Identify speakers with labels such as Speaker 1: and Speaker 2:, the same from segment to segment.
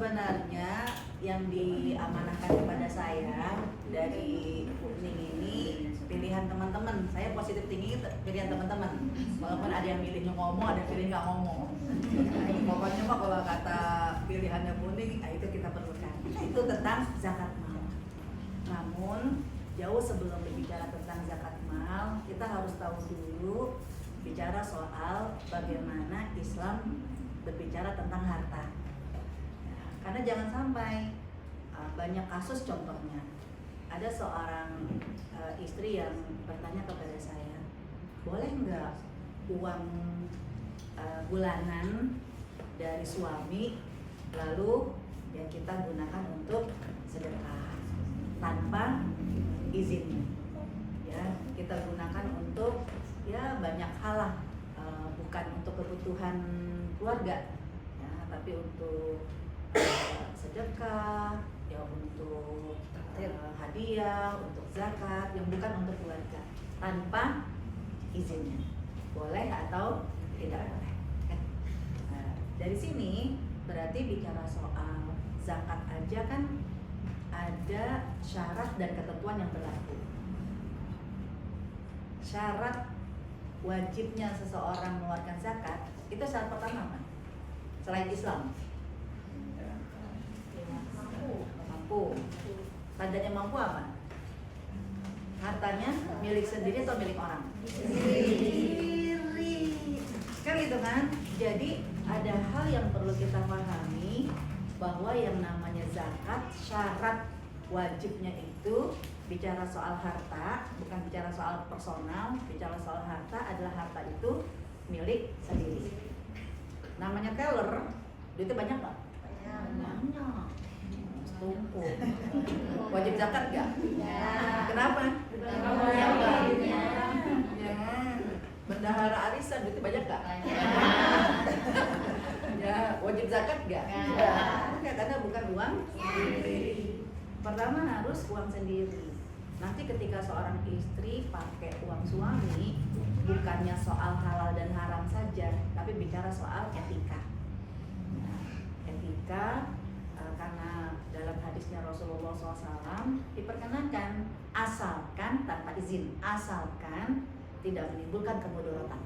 Speaker 1: sebenarnya yang diamanahkan kepada saya dari Kuning ini pilihan teman-teman. Saya positif tinggi pilihan teman-teman. Walaupun ada yang milihnya ngomong, ada yang pilih nggak ngomong. Pokoknya mah kalau kata pilihannya Kuning, itu kita perlukan. Itu tentang zakat mal. Namun jauh sebelum berbicara tentang zakat mal, kita harus tahu dulu bicara soal bagaimana Islam berbicara tentang harta. Ya, karena jangan sampai banyak kasus, contohnya ada seorang istri yang bertanya kepada saya, boleh nggak uang bulanan dari suami lalu ya kita gunakan untuk sedekah tanpa izinnya, ya kita gunakan untuk ya banyak hal lah, bukan untuk kebutuhan keluarga ya, tapi untuk sedekah ya, untuk hadiah, untuk zakat yang bukan untuk keluarga tanpa izinnya, boleh atau tidak boleh. Nah, dari sini berarti bicara soal zakat aja kan ada syarat dan ketentuan yang berlaku. Syarat wajibnya seseorang mengeluarkan zakat itu syarat pertama apa? Selain Islam, mampu. Tandanya mampu apa? Hartanya milik sendiri atau milik orang? Sendiri. Kan gitu kan? Jadi ada hal yang perlu kita pahami, bahwa yang namanya zakat, syarat wajibnya itu bicara soal harta, bukan bicara soal personal. Bicara soal harta adalah harta itu milik sendiri. Namanya teller, duitnya banyak nggak? Banyak. Tumpuk. Wajib zakat nggak? Ya. Kenapa? Ya. Bendahara arisan duitnya banyak nggak? Ya. Wajib zakat nggak? Ya. Karena bukan uang sendiri. Pertama harus uang sendiri. Nanti ketika seorang istri pakai uang suami, bukannya soal halal dan haram saja, tapi bicara soal etika. Etika, karena dalam hadisnya Rasulullah SAW diperkenankan asalkan tanpa izin, asalkan tidak menimbulkan kemudaratan.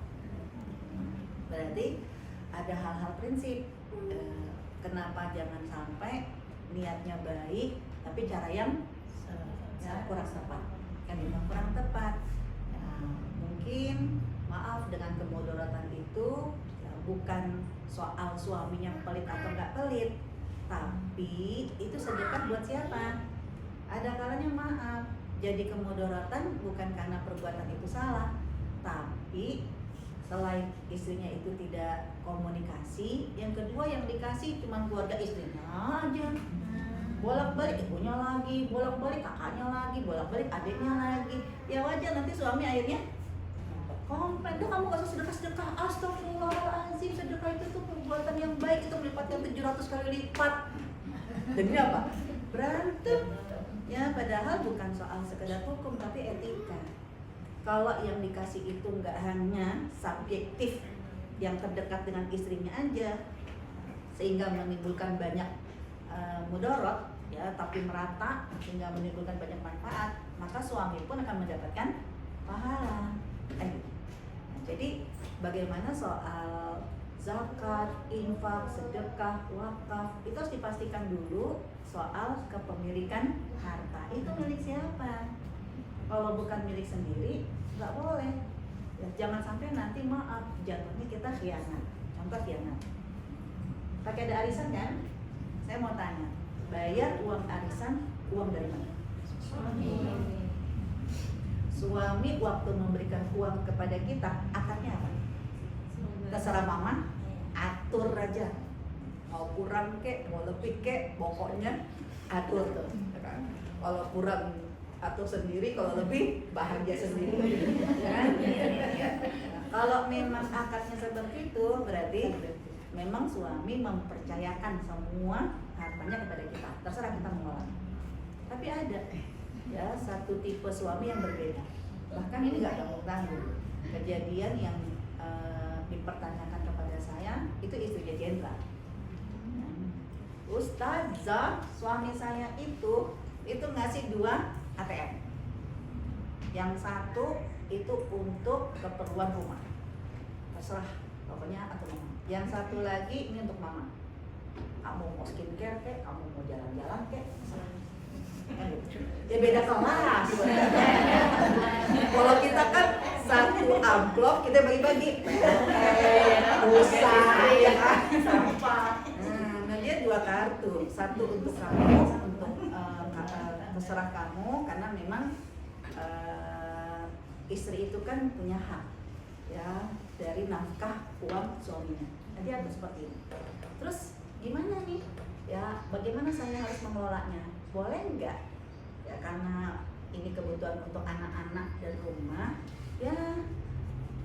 Speaker 1: Berarti ada hal-hal prinsip. Kenapa jangan sampai niatnya baik tapi cara yang kurang tepat, kan memang kurang tepat. Mungkin maaf dengan kemudaratan itu ya, bukan soal suaminya pelit atau nggak pelit, tapi itu sedekah buat siapa? Ada kalanya maaf jadi kemudaratan bukan karena perbuatan itu salah, tapi selain istrinya itu tidak komunikasi, yang kedua yang dikasih cuma keluarga istrinya aja. Bolak-balik ibunya lagi, bolak-balik kakaknya lagi, bolak-balik adiknya lagi. Ya wajar nanti suami akhirnya komplain, "Duh, kamu gak usah sedekah-sedekah." Astagfirullahaladzim, sedekah itu tuh perbuatan yang baik, itu melipatkan 700 kali lipat. Jadi apa? Berantem. Ya padahal bukan soal sekedar hukum tapi etika. Kalau yang dikasih itu nggak hanya subjektif yang terdekat dengan istrinya aja sehingga menimbulkan banyak mudarat ya, tapi merata sehingga menimbulkan banyak manfaat, maka suami pun akan mendapatkan pahala. Nah, jadi bagaimana soal zakat, infak, sedekah, wakaf itu harus dipastikan dulu soal kepemilikan harta itu milik siapa. Kalau bukan milik sendiri nggak boleh. Ya, jangan sampai nanti maaf jatuhnya kita khianat. Contoh khianat. Pakai ada arisan kan? Saya mau tanya, bayar uang arisan, uang dari mana? Suami waktu memberikan uang kepada kita, akarnya apa? Terserah mama, atur aja. Mau kurang kek, mau lebih kek, pokoknya atur tuh. Kalau kurang atur sendiri, kalau lebih bahagia sendiri. Ya. Kalau memang akadnya seperti itu, berarti memang suami mempercayakan semua hartanya kepada kita, terserah kita mengelola. Tapi ada ya satu tipe suami yang berbeda. Bahkan ini nggak tanggung-tanggung. Kejadian yang dipertanyakan kepada saya itu istrinya jenderal. Ustazah, suami saya itu ngasih 2 ATM. Yang satu itu untuk keperluan rumah, terserah pokoknya atau mama. Yang satu lagi ini untuk mama. Kamu mau skincare kek, kamu mau jalan-jalan kek, ya beda kelas. Kalau kita kan satu amplop kita bagi-bagi, pulsa, ya kan, sampah. Nah dia 2 kartu, satu untuk kamu, untuk terserah kamu, karena memang istri itu kan punya hak ya dari nafkah uang suaminya. Nanti ada seperti ini. Terus gimana nih? Ya bagaimana saya harus mengelolanya? Boleh nggak? Ya karena ini kebutuhan untuk anak-anak dan rumah. Ya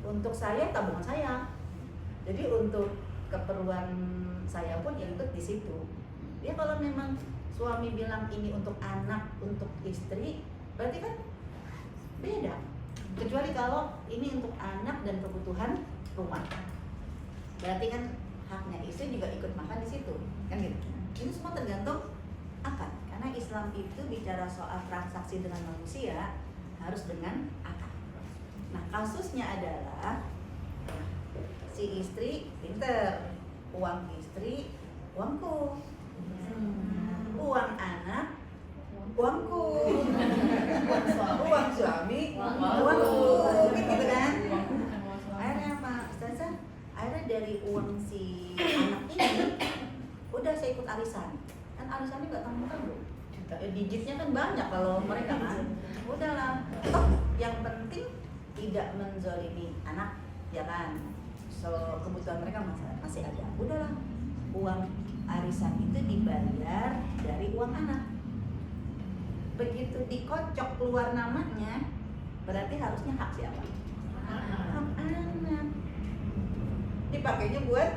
Speaker 1: untuk saya tabungan saya. Jadi untuk keperluan saya pun ya ikut di situ. Ya kalau memang suami bilang ini untuk anak, untuk istri, berarti kan beda. Kecuali kalau ini untuk anak dan kebutuhan rumah, berarti kan haknya istri juga ikut makan di situ, kan gitu. Ini semua tergantung akad, karena Islam itu bicara soal transaksi dengan manusia harus dengan akad. Nah kasusnya adalah si istri pinter, uang istri uangku, uang anak uangku, uang suami uangku, gitu kan. Akhirnya apa, Ustazah? Akhirnya dari uang si anak ini udah saya ikut arisan. Kan arisannya gak tanggung-tanggung, digitnya kan banyak kalau mereka kan. Udahlah, toh yang penting tidak menzolimi anak, ya kan. So kebutuhan mereka masih ada. Udahlah, uang arisan itu dibayar dari uang anak. Begitu dikocok keluar namanya, berarti harusnya hak siapa? Hak anak. Dipakainya buat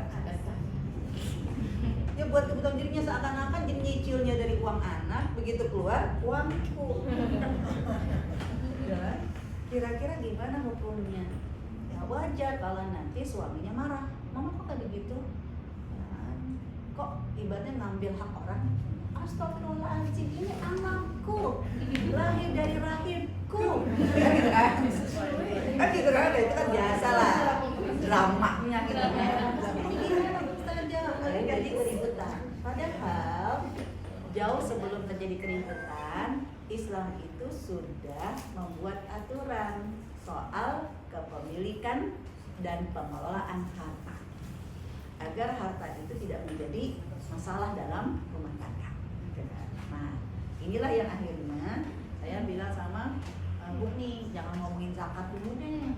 Speaker 1: ya buat kebutuhan dirinya, seakan-akan jadi nyicilnya dari uang anak, begitu keluar uangku. Dan kira-kira gimana hukumnya? Ya wajar kalau nanti suaminya marah, mama kok kayak begitu? Kok ibaratnya ngambil hak orang? Astagfirullahaladzim, ini anakku, lahir dari rahimku. Kan gitu kan? Kan gitu kan, itu kan biasa lah dramanya gitu kan. Ini gimana saja, jadi keributan. Padahal jauh sebelum terjadi keributan, Islam itu sudah membuat aturan soal kepemilikan dan pengelolaan harta, agar harta itu tidak menjadi masalah dalam rumah tangga. Nah, inilah yang akhirnya saya bilang sama Bu nih, jangan ngomongin zakat dulu deh.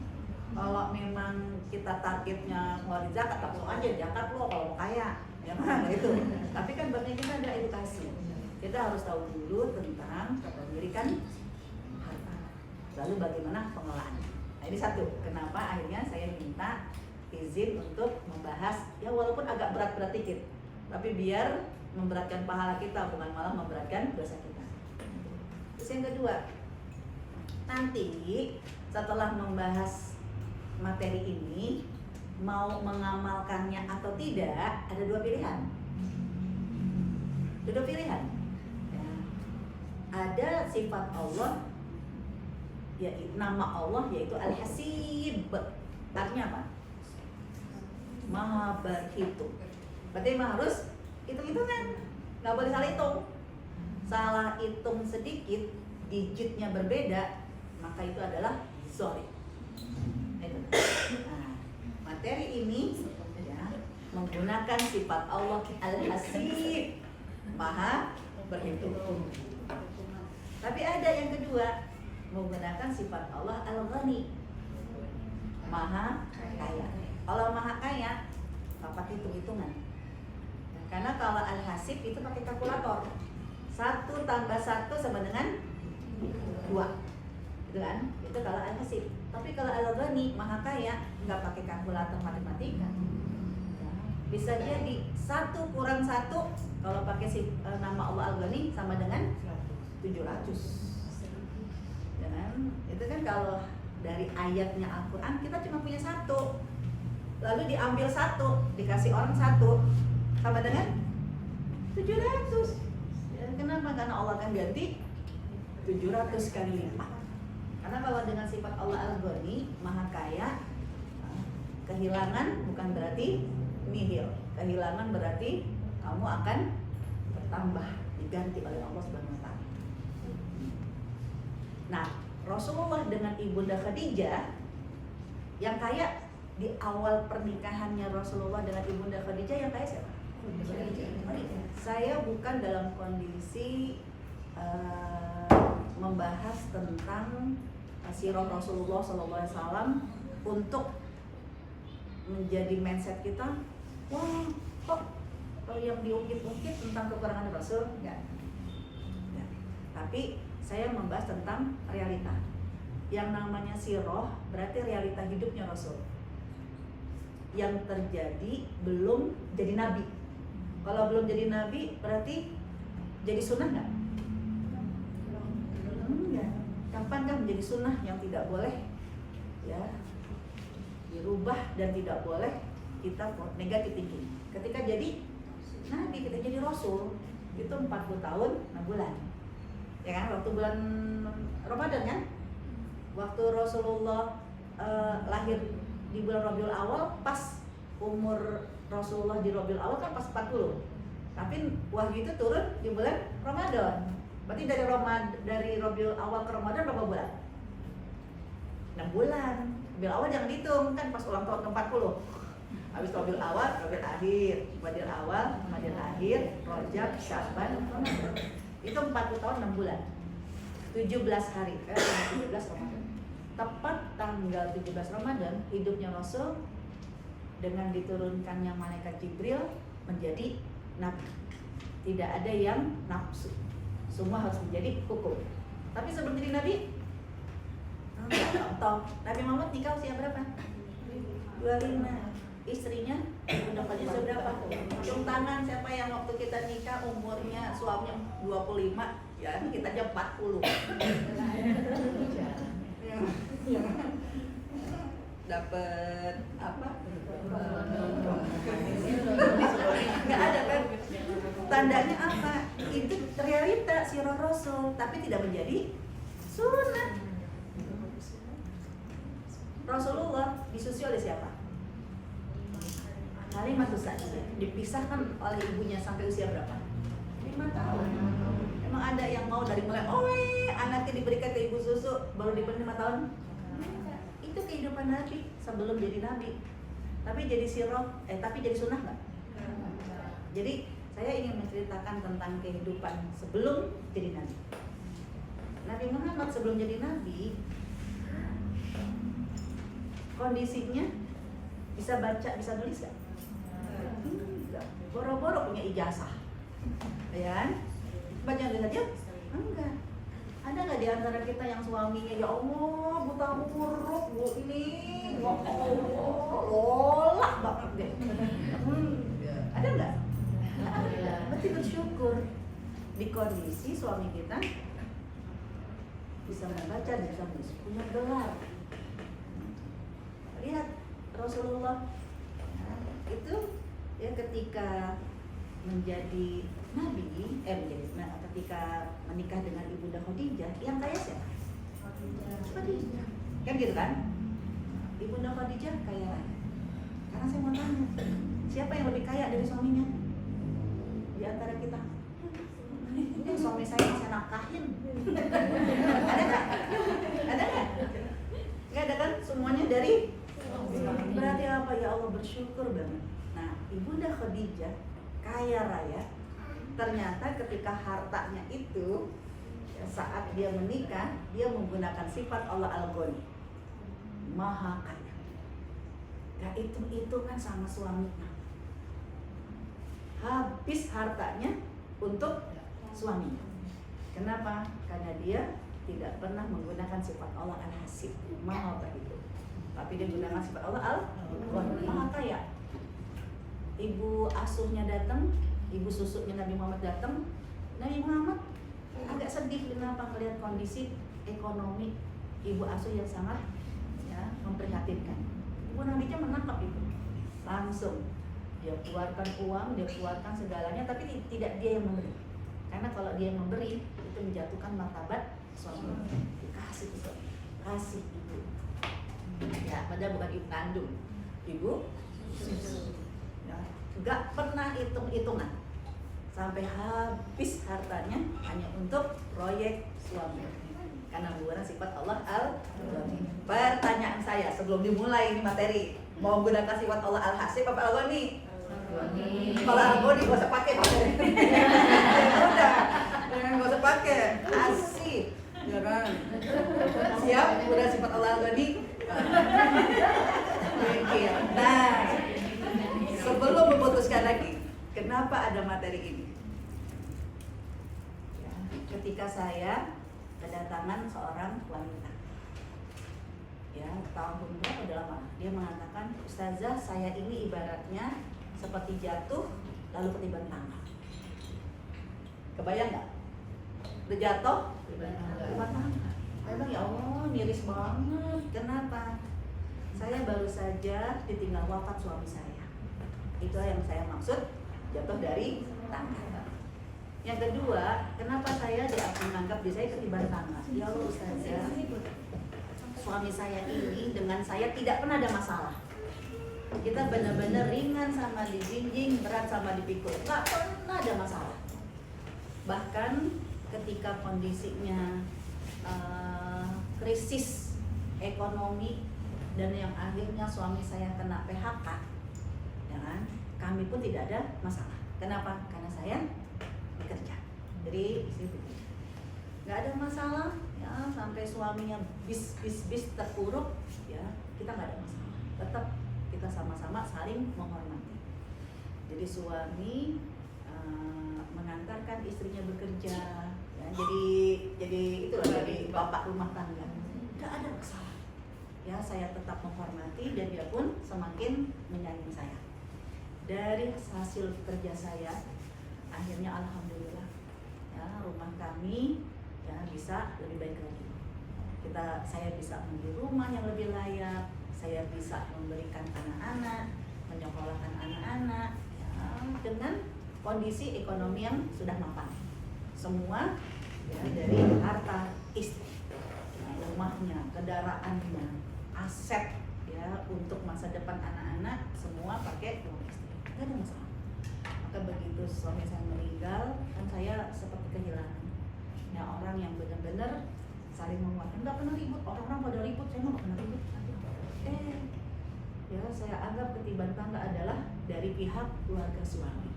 Speaker 1: Kalau memang kita targetnya ngeluarin zakat, langsung aja zakat lo kalau mau kaya, ya kan gitu. Tapi kan berarti kita ada edukasi. Kita harus tahu dulu tentang kepemilikan harta. Lalu bagaimana pengelolaannya. Nah, ini satu, kenapa akhirnya saya minta izin untuk membahas, ya walaupun agak berat-berat dikit, tapi biar memberatkan pahala kita, bukan malah memberatkan dosa kita. Terus yang kedua, nanti setelah membahas materi ini, mau mengamalkannya atau tidak, ada 2 pilihan. Ada 2 pilihan. Ya. Ada sifat Allah, yaitu nama Allah, yaitu Al-Hasib. Artinya apa? Maha berhitung. Berarti memang harus hitung-hitungan, nggak boleh salah hitung. Salah hitung sedikit, digitnya berbeda, maka itu adalah zolim. Nah, materi ini ya, menggunakan sifat Allah Al-Hasib, Maha berhitung. Tapi ada yang kedua, menggunakan sifat Allah Al-Ghani, Maha kaya. Kalau Maha kaya, nggak pakai hitung-hitungan. Karena kalau Al-Hasib itu pakai kalkulator, 1 tambah 1 sama dengan 2, gitu kan? Itu kalau Al-Hasib. Tapi kalau Al-Ghani, Maha kaya, nggak pakai kalkulator matematika. Bisa jadi 1 kurang 1, kalau pakai nama Allah Al-Ghani sama dengan 700. Dan itu kan kalau dari ayatnya Al-Quran, kita cuma punya 1, lalu diambil 1, dikasih orang 1, sama dengan 700. Ya, kenapa? Karena Allah akan ganti 700 kali lipat. Karena kalau dengan sifat Allah Al-Ghani, Maha Kaya, kehilangan bukan berarti nihil. Kehilangan berarti kamu akan bertambah, diganti oleh Allah Subhanahu wa taala. Nah, Rasulullah dengan Ibunda Khadijah yang kaya di awal pernikahannya Rasulullah dengan Ibunda Khadijah, yang kaya siapa? Khadijah. Saya bukan dalam kondisi membahas tentang sirah Rasulullah SAW untuk menjadi mindset kita, wah kok yang diungkit-ungkit tentang kekurangan Rasul, enggak. Tapi saya membahas tentang realita. Yang namanya sirah berarti realita hidupnya Rasul yang terjadi belum jadi nabi. Kalau belum jadi nabi berarti jadi sunnah nggak? Enggak. Kapan kan menjadi sunnah yang tidak boleh ya dirubah dan tidak boleh kita negatif thinking. Ketika jadi nabi, kita jadi rasul itu 40 tahun 6 bulan. Ya kan, waktu bulan Ramadan kan? Waktu Rasulullah lahir di bulan Rabiul Awal, pas umur Rasulullah di Rabiul Awal kan pas 40. Tapi wahyu itu turun di bulan Ramadan. Berarti dari Rabiul Awal ke Ramadan berapa bulan? 6 bulan. Rabiul Awal jangan dihitung, kan pas ulang tahun ke-40. Habis Rabiul Awal, Rabiul Akhir, Rabiul Awal, Rabiul Akhir, Rajab, Syaban, Ramadan. Itu 40 tahun 6 bulan. 17 hari, 17 Ramadan. Tepat tanggal 17 Ramadan, hidupnya Rasul dengan diturunkannya malaikat Jibril menjadi nabi. Tidak ada yang nafsu. Semua harus menjadi hukum. Tapi sebelum jadi nabi, contoh, Nabi Muhammad nikah usia berapa? 25. Istrinya udah pada usia berapa? Cium tangan siapa yang waktu kita nikah umurnya suaminya 25, ya kita aja 40. Dapat apa? Nggak ada kan? Tandanya apa? Itu realita sirah Rasul, tapi tidak menjadi sunnah. Rasulullah disusui oleh siapa? Halimatus Sa'diyah. Dipisahkan oleh ibunya sampai usia berapa? 5 tahun. Emang ada yang mau dari mulai, anaknya diberikan ke ibu susu baru diberi 5 tahun? Itu kehidupan Nabi sebelum jadi Nabi. Tapi jadi sirah, tapi jadi sunnah nggak? Jadi saya ingin menceritakan tentang kehidupan sebelum jadi Nabi. Nabi Muhammad sebelum jadi Nabi, kondisinya bisa baca, bisa nulis nggak? Boro-boro punya ijazah, ya kan? Baca nulis aja? Enggak. Ada nggak di antara kita yang suaminya, ya Allah buta huruf, bu ini, ya Allah, lolak banget deh. Ada nggak? Nggak ada. Berarti bersyukur di kondisi suami kita bisa membaca dan bisa nulis, punya gelar. Lihat Rasulullah itu ya ketika menjadi nabi, ketika menikah dengan Ibunda Khadijah, yang kaya siapa? Khadijah. Kan gitu kan? Ibunda Khadijah kaya raya. Karena saya mau tanya, siapa yang lebih kaya dari suaminya? Di antara kita? Ini suami saya nafkahin. Ada nggak? Ada nggak? Nggak ada kan? Semuanya dari. Berarti apa? Ya Allah, bersyukur banget. Nah, Ibunda Khadijah kaya raya. Ternyata ketika hartanya itu ya, saat dia menikah, dia menggunakan sifat Allah Al-Ghani, Maha Kaya. Gak hitung-hitungan sama suaminya. Habis hartanya untuk suaminya. Kenapa? Karena dia tidak pernah menggunakan sifat Allah Al-Hasib, Maha Baik. Tapi dia menggunakan sifat Allah Al-Ghani, Maha Kaya. Ibu asuhnya datang, ibu susuknya Nabi Muhammad datang. Nabi Muhammad agak sedih kenapa melihat kondisi ekonomi ibu asuh yang sangat ya, memprihatinkan. Ibu Nabinya menangkap itu langsung. dia keluarkan uang, dia keluarkan segalanya, tapi tidak dia yang memberi. Karena kalau dia yang memberi itu menjatuhkan martabat suami. Kasih itu, kasih ibu. Ya, padahal bukan ibu kandung, ibu susu. Ya, nggak pernah hitung-hitungan sampai habis hartanya hanya untuk proyek suami. Karena bukan sifat Allah al-Ghani. Pertanyaan saya sebelum dimulai ini materi, mau gunakan sifat Allah al-Hasib apa al-Ghani? Kalau al-Ghani gak usah pakai materi. Udah, gak usah pakai. Asik, ya kan? Siap? Udah sifat Allah al-Ghani. Nah, sebelum memutuskan lagi, kenapa ada materi ini? Ya, ketika saya kedatangan seorang wanita, ya tahun berapa udah lama, dia mengatakan, Ustazah, saya ini ibaratnya seperti jatuh lalu ketiban tangga. Kebayang nggak? Udah jatuh, ketiban tangga. Saya bilang, ya Allah, miris banget. Kenapa? Saya baru saja ditinggal wafat suami saya. Itu yang saya maksud, jatuh dari tangga. Yang kedua, kenapa saya menganggap diri saya ketiban tangga? Ya Allah Ustazah, suami saya ini dengan saya tidak pernah ada masalah. Kita benar-benar ringan sama dijinjing, berat sama dipikul, nggak pernah ada masalah. Bahkan ketika kondisinya krisis ekonomi dan yang akhirnya suami saya kena PHK, ya kan? Kami pun tidak ada masalah. Kenapa? Karena saya bekerja. Jadi istri bekerja, nggak ada masalah. Ya, sampai suaminya bis terpuruk, ya kita nggak ada masalah. Tetap kita sama-sama saling menghormati. Jadi suami mengantarkan istrinya bekerja, ya, jadi itulah jadi bapak rumah tangga. Nggak ada masalah. Ya, saya tetap menghormati dan dia pun semakin menyayangi saya. Dari hasil kerja saya, akhirnya alhamdulillah, ya rumah kami ya bisa lebih baik lagi. Saya bisa membeli rumah yang lebih layak, saya bisa memberikan anak-anak, menyekolahkan anak-anak, ya, dengan kondisi ekonomi yang sudah mapan. Semua ya, dari harta istri, rumahnya, kendaraannya, aset ya untuk masa depan anak-anak, semua pakai uang istri. Tidak ada masalah. Maka begitu suami saya meninggal, kan saya seperti kehilangan. Ya, orang yang benar-benar saling menguatkan. Nggak pernah ribut, orang-orang pada ribut, saya mah nggak pernah ribut. Ya saya anggap ketiban tangga adalah dari pihak keluarga suami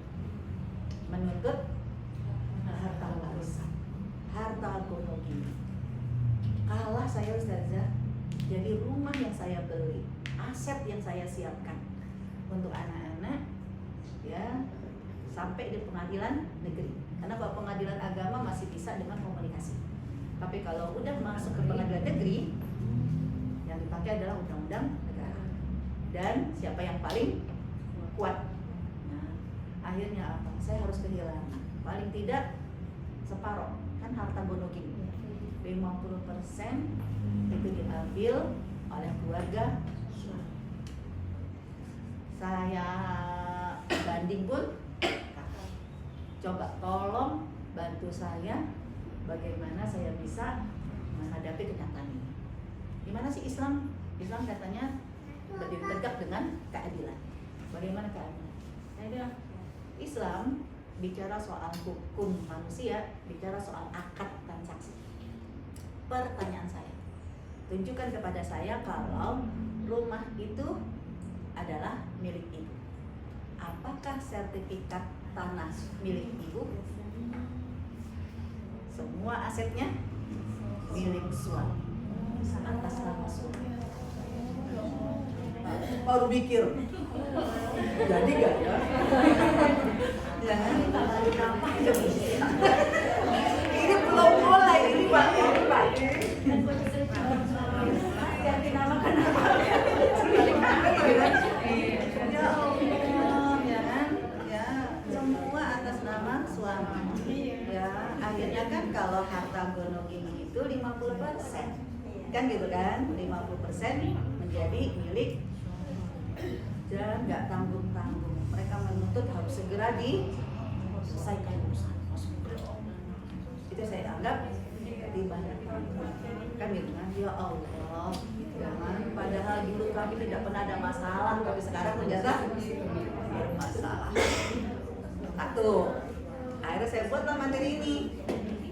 Speaker 1: menuntut harta warisan, harta gono-gini. Kalah saya Ustazah, jadi rumah yang saya beli, aset yang saya siapkan untuk anak-anak, ya sampai di pengadilan negeri. Karena kalau pengadilan agama masih bisa dengan komunikasi. Tapi kalau udah masuk ke pengadilan negeri, yang dipakai adalah undang-undang negara. Dan siapa yang paling kuat. Nah, akhirnya apa? Saya harus kehilangan. Paling tidak separuh. Kan harta gonogin 50% itu diambil oleh keluarga. Saya banding pun, coba tolong bantu saya bagaimana saya bisa menghadapi kenyataan ini. Gimana sih Islam? Islam katanya berdiri tegak dengan keadilan. Bagaimana keadilan? Saya bilang Islam bicara soal hukum manusia, bicara soal akad transaksi. Pertanyaan saya, tunjukkan kepada saya kalau rumah itu adalah milik ibu. Apakah sertifikat tanah milik ibu? Semua asetnya milik suami atas nama suami. Baru mikir, jadi gak ya? Jangan ditawarin apa aja bisa. Ini belum mulai, ini Pak. Yang dinamakan apa? Ya Allah, ya kan? Ya, semua atas nama suami. Ya, akhirnya kan kalau harta gonogini itu 50%. Kan gitu kan? 50% menjadi milik dan nggak tanggung-tanggung. Mereka menuntut harus segera diselesaikan urusan. Itu saya anggap ibadah. Kami bilang ya Allah, jangan. Padahal dulu kami tidak pernah ada masalah, tapi sekarang ternyata masalah. Satu, akhirnya saya buatlah materi ini.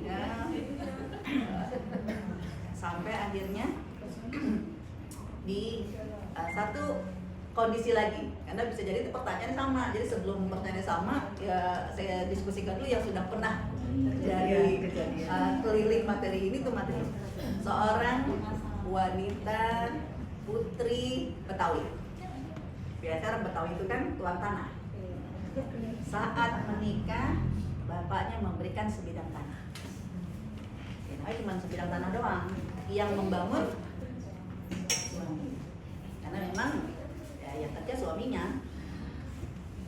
Speaker 1: Ya. Sampai akhirnya di satu kondisi lagi, karena bisa jadi itu pertanyaan sama. Jadi sebelum pertanyaan sama, ya saya diskusikan dulu yang sudah pernah dari keliling materi ini tuh materi seorang wanita putri Betawi. Biasa orang Betawi itu kan tuan tanah. Saat menikah, bapaknya memberikan sebidang tanah. Ya, cuma sebidang tanah doang. Yang membangun suami. Karena memang yang kerja suaminya.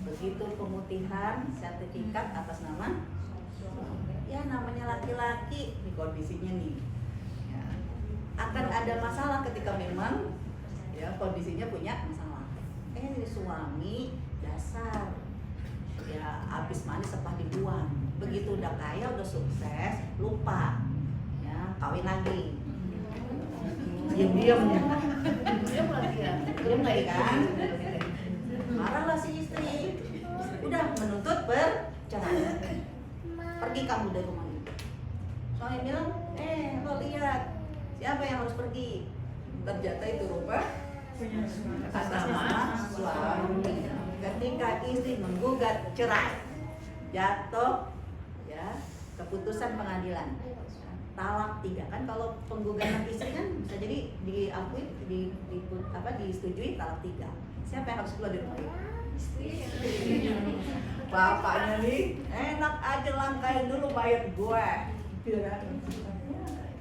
Speaker 1: Begitu pemutihan sertifikat atas nama, ya namanya laki-laki di kondisinya nih ya, akan ada masalah ketika memang ya kondisinya punya masalah. Suami dasar ya habis manis sepah dibuang. Begitu udah kaya udah sukses lupa ya kawin lagi. Diam-diam lagi kan. Marahlah si istri, udah menuntut perceraian. Pergi kamu dari rumah ini. Soalnya bilang, lo lihat siapa yang harus pergi. Ternyata itu rupa atas nama suami. Ketika istri menggugat cerai, jatuh ya keputusan pengadilan talak 3 kan. Kalau penggugatan istri kan bisa jadi diakui disetujui talak 3. Siapa yang harus keluar dari rumah itu? Istri. Bapaknya nih enak aja langkahin dulu mayat gue.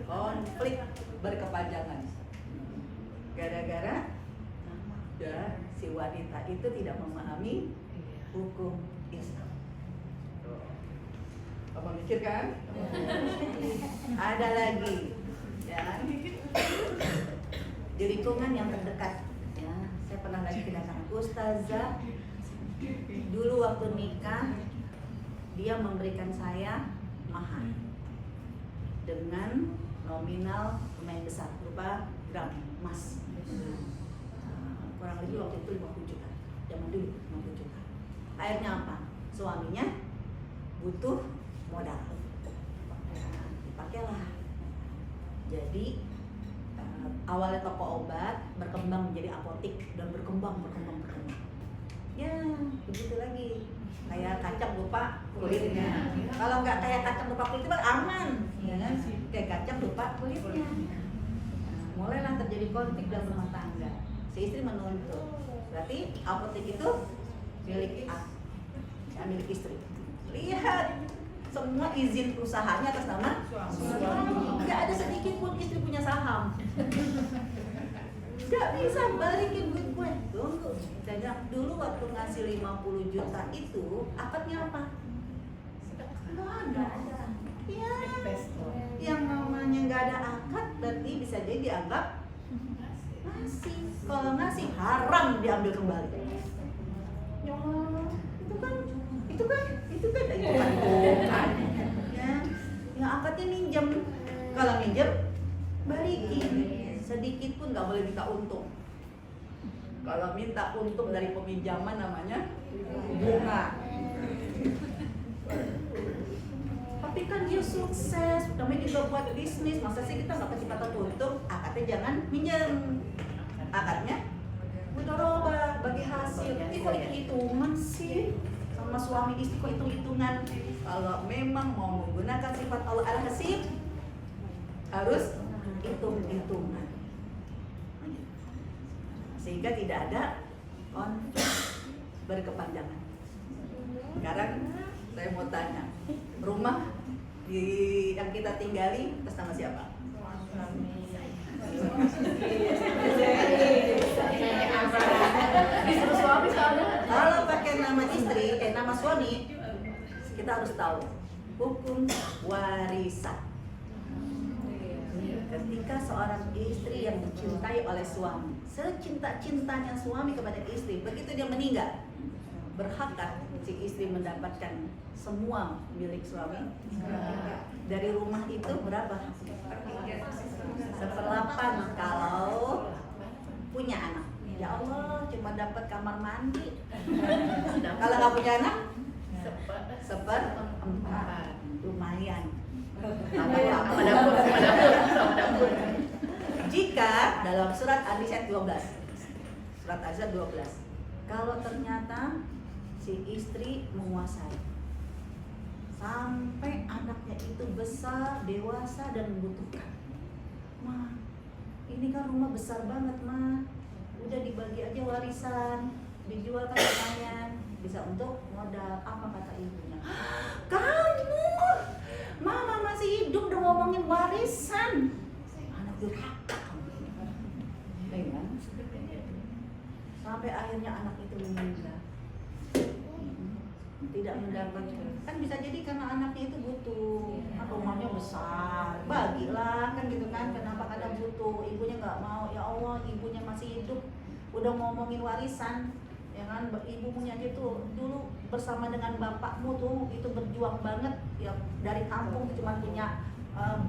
Speaker 1: Konflik berkepanjangan gara-gara ya si wanita itu tidak memahami hukum Islam. Apa mikir kan? Ada lagi ya di lingkungan yang terdekat ya, saya pernah lagi kedatangan ustazah. Dulu waktu nikah dia memberikan saya mahar dengan nominal lumayan besar berupa gram emas. Kurang lebih waktu itu 50 juta. Zaman dulu 50 juta. Akhirnya apa? Suaminya butuh modal. Dipakailah. Jadi awalnya toko obat berkembang menjadi apotik dan berkembang. Ya, begitu lagi. Kayak kacang lupa kulitnya. Kalau nggak kayak kacang lupa kulitnya aman, ya kan? Kayak kacang lupa kulitnya. Mulailah terjadi konflik dalam rumah tangga. Si istri menuntut. Berarti apotek itu milik milik istri. Lihat semua izin usahanya atas nama suami. Nggak ada sedikit pun istri punya saham. Nggak bisa balikin duit gue. Tunggu. Dan dulu waktu ngasih 50 juta itu akadnya apa? Nggak ada. Ya, yang namanya nggak ada akad berarti bisa jadi dianggap ngasih. Kalau ngasih haram diambil kembali. Ya, itu kan. Ya, akadnya minjem. Kalau minjem balikin. Sedikit pun nggak boleh minta untung. Kalau minta untung dari peminjaman namanya bunga. Tapi kan dia sukses, kami juga buat bisnis. Masa sih kita nggak kasih kata untung? Akadnya jangan minjem. Akadnya mudharabah bagi hasil. Tapi kok hitung-hitungan sih sama suami istri kok hitung-hitungan? Kalau memang mau menggunakan sifat Allah al-Hasib harus hitung-hitungan. Sehingga tidak ada konflik berkepanjangan. Sekarang saya mau tanya, rumah yang kita tinggali atas nama siapa? Kalau pakai nama istri, nama suami, kita harus tahu hukum warisan. Ketika seorang istri yang dicintai oleh suami, secinta-cintanya suami kepada istri, begitu dia meninggal, berhakkah si istri mendapatkan semua milik suami? Dari rumah itu berapa? 1/8 kalau punya anak. Ya Allah, cuma dapat kamar mandi. Kalau nggak punya anak, 1/4. Lumayan. Sama dapur. Jika dalam surat An-Nisa 12, kalau ternyata si istri menguasai sampai anaknya itu besar, dewasa dan membutuhkan, Ma, ini kan rumah besar banget, Ma, udah dibagi aja warisan, dijual kan lumayan, bisa untuk modal. Apa kata ibunya? Kamu, Mama masih hidup udah ngomongin warisan. Anak durhaka kamu. Kan? Sampai akhirnya anak itu meninggal. Tidak mendapatkan. Kan bisa jadi karena anaknya itu butuh. Rumahnya besar, bagilah kan gitu kan. Kenapa kadang butuh, ibunya nggak mau. Ya Allah, ibunya masih hidup udah ngomongin warisan. Ya kan, ibunya aja tuh dulu bersama dengan bapakmu tuh itu berjuang banget ya, dari kampung cuma punya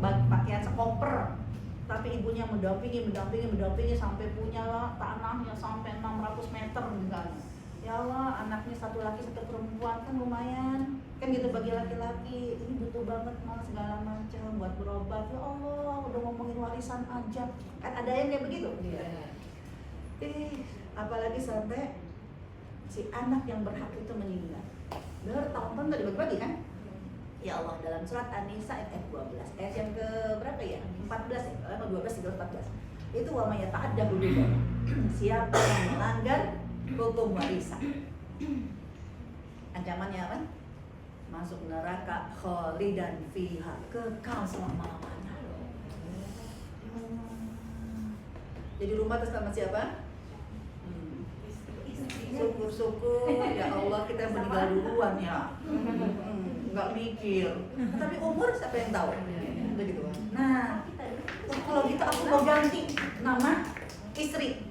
Speaker 1: pakaian sekoper, tapi ibunya mendampingi sampai punya tanahnya sampai 600 meter misalnya. Ya Allah, anaknya satu laki satu perempuan kan lumayan kan gitu, bagi laki-laki ini butuh banget mau segala macam buat berobat. Ya Allah, udah ngomongin warisan aja kan, ada yang kayak begitu. Apalagi sampai si anak yang berhak itu meninggal. Bertahun-tahun gak dibagi-bagi kan? Ya Allah, dalam surat An-Nisa ayat 12, ayat yang ke berapa ya? 14 ya? 12, 13, 14. Itu wa may yata'adda hududallah. Siapa yang melanggar hukum warisan, ancamannya apa? Masuk neraka khalidan fiha, kekal selama-lamanya. Jadi rumah atas nama siapa? Syukur-syukur ya Allah kita meninggal duluan ya, nggak mikir. Tapi umur siapa yang tahu? Begitu. Nah, kalau gitu aku mau ganti nama istri.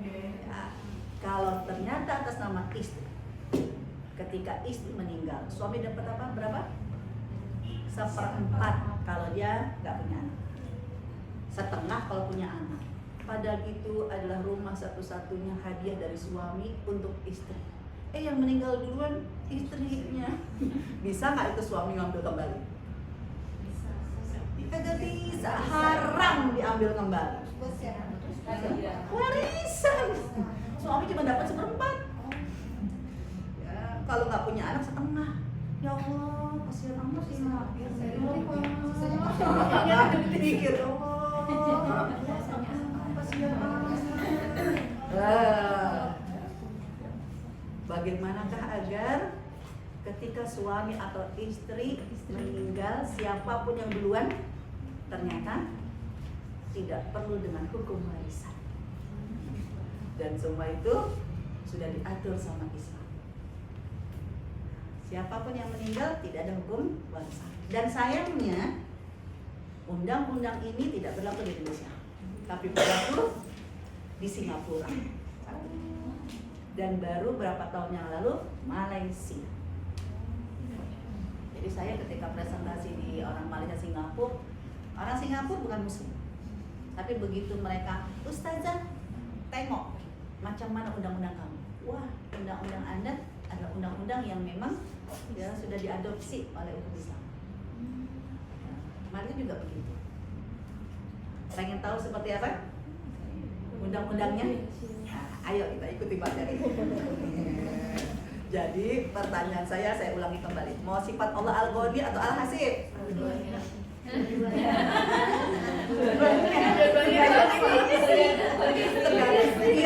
Speaker 1: Ya, kalau ternyata atas nama istri, ketika istri meninggal, suami dapat apa? Berapa? 1/4 kalau dia nggak punya anak, 1/2 kalau punya anak. Padahal itu adalah rumah satu-satunya hadiah dari suami untuk istri. Yang meninggal duluan istrinya. Bisa nggak itu suami ngambil kembali? Kagak bisa, haram diambil kembali. Warisan. Suami cuma dapat 1/4. Ya, kalau nggak punya anak 1/2. Ya Allah, kasihan amat sih nak. Ya Allah, pikir Allah. Bagaimanakah agar ketika suami atau istri meninggal, siapapun yang duluan, ternyata tidak perlu dengan hukum warisan, dan semua itu sudah diatur sama Islam. Siapapun yang meninggal tidak ada hukum warisan. Dan sayangnya undang-undang ini tidak berlaku di Indonesia, tapi berlaku di Singapura. Dan baru berapa tahun yang lalu Malaysia. Jadi saya ketika presentasi di orang Malaysia Singapura, orang Singapura bukan muslim, tapi begitu mereka, Ustazah tengok macam mana undang-undang kamu. Wah, undang-undang Anda adalah undang-undang yang memang ya, sudah diadopsi oleh hukum Islam. Malaysia juga begitu. Pengen tahu seperti apa undang-undangnya? Ayo kita ikuti materi. Jadi pertanyaan saya ulangi kembali. Mau sifat Allah Al-Ghani atau Al-Hasib?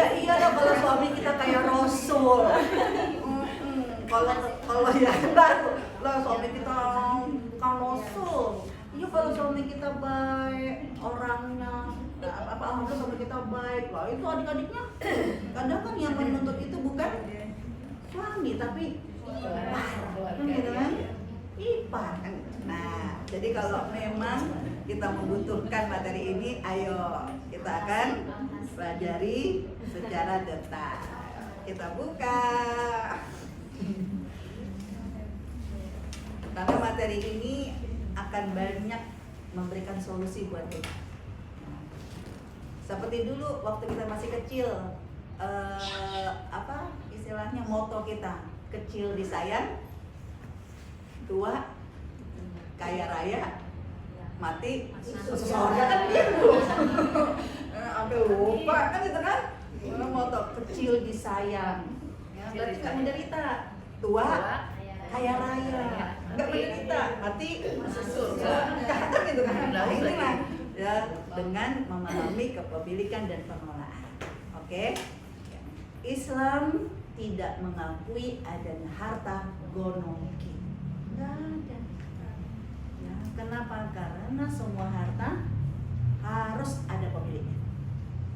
Speaker 1: Iya lah, kalau suami kita kayak Rasul. Kalau ya baru lah suami kita bukan Rasul. Iya, kalau suami kita baik orangnya, alhamdulillah suami kita baik lah, itu adik-adiknya kadang kan yang menuntut itu bukan suami tapi ipar, gitu kan? Ipar kan. Nah, jadi kalau memang kita membutuhkan materi ini, ayo kita akan pelajari secara detail. kita buka. Karena materi ini akan banyak memberikan solusi buat kita. Seperti dulu waktu kita masih kecil, apa istilahnya moto kita, kecil disayang, tua kaya raya, mati masuk surga kan gitu. Sampai lupa kan gitu kan? Moto kecil disayang, ya, berarti nggak menderita. Tua kaya raya, nggak menderita, mati masuk surga kan gitu kan? Nah inilah ya, dengan memahami kepemilikan dan pengelolaan. Oke? Islam tidak mengakui adanya harta gonoki. Nggak ada. Ya, kenapa? Karena semua harta harus ada pemiliknya.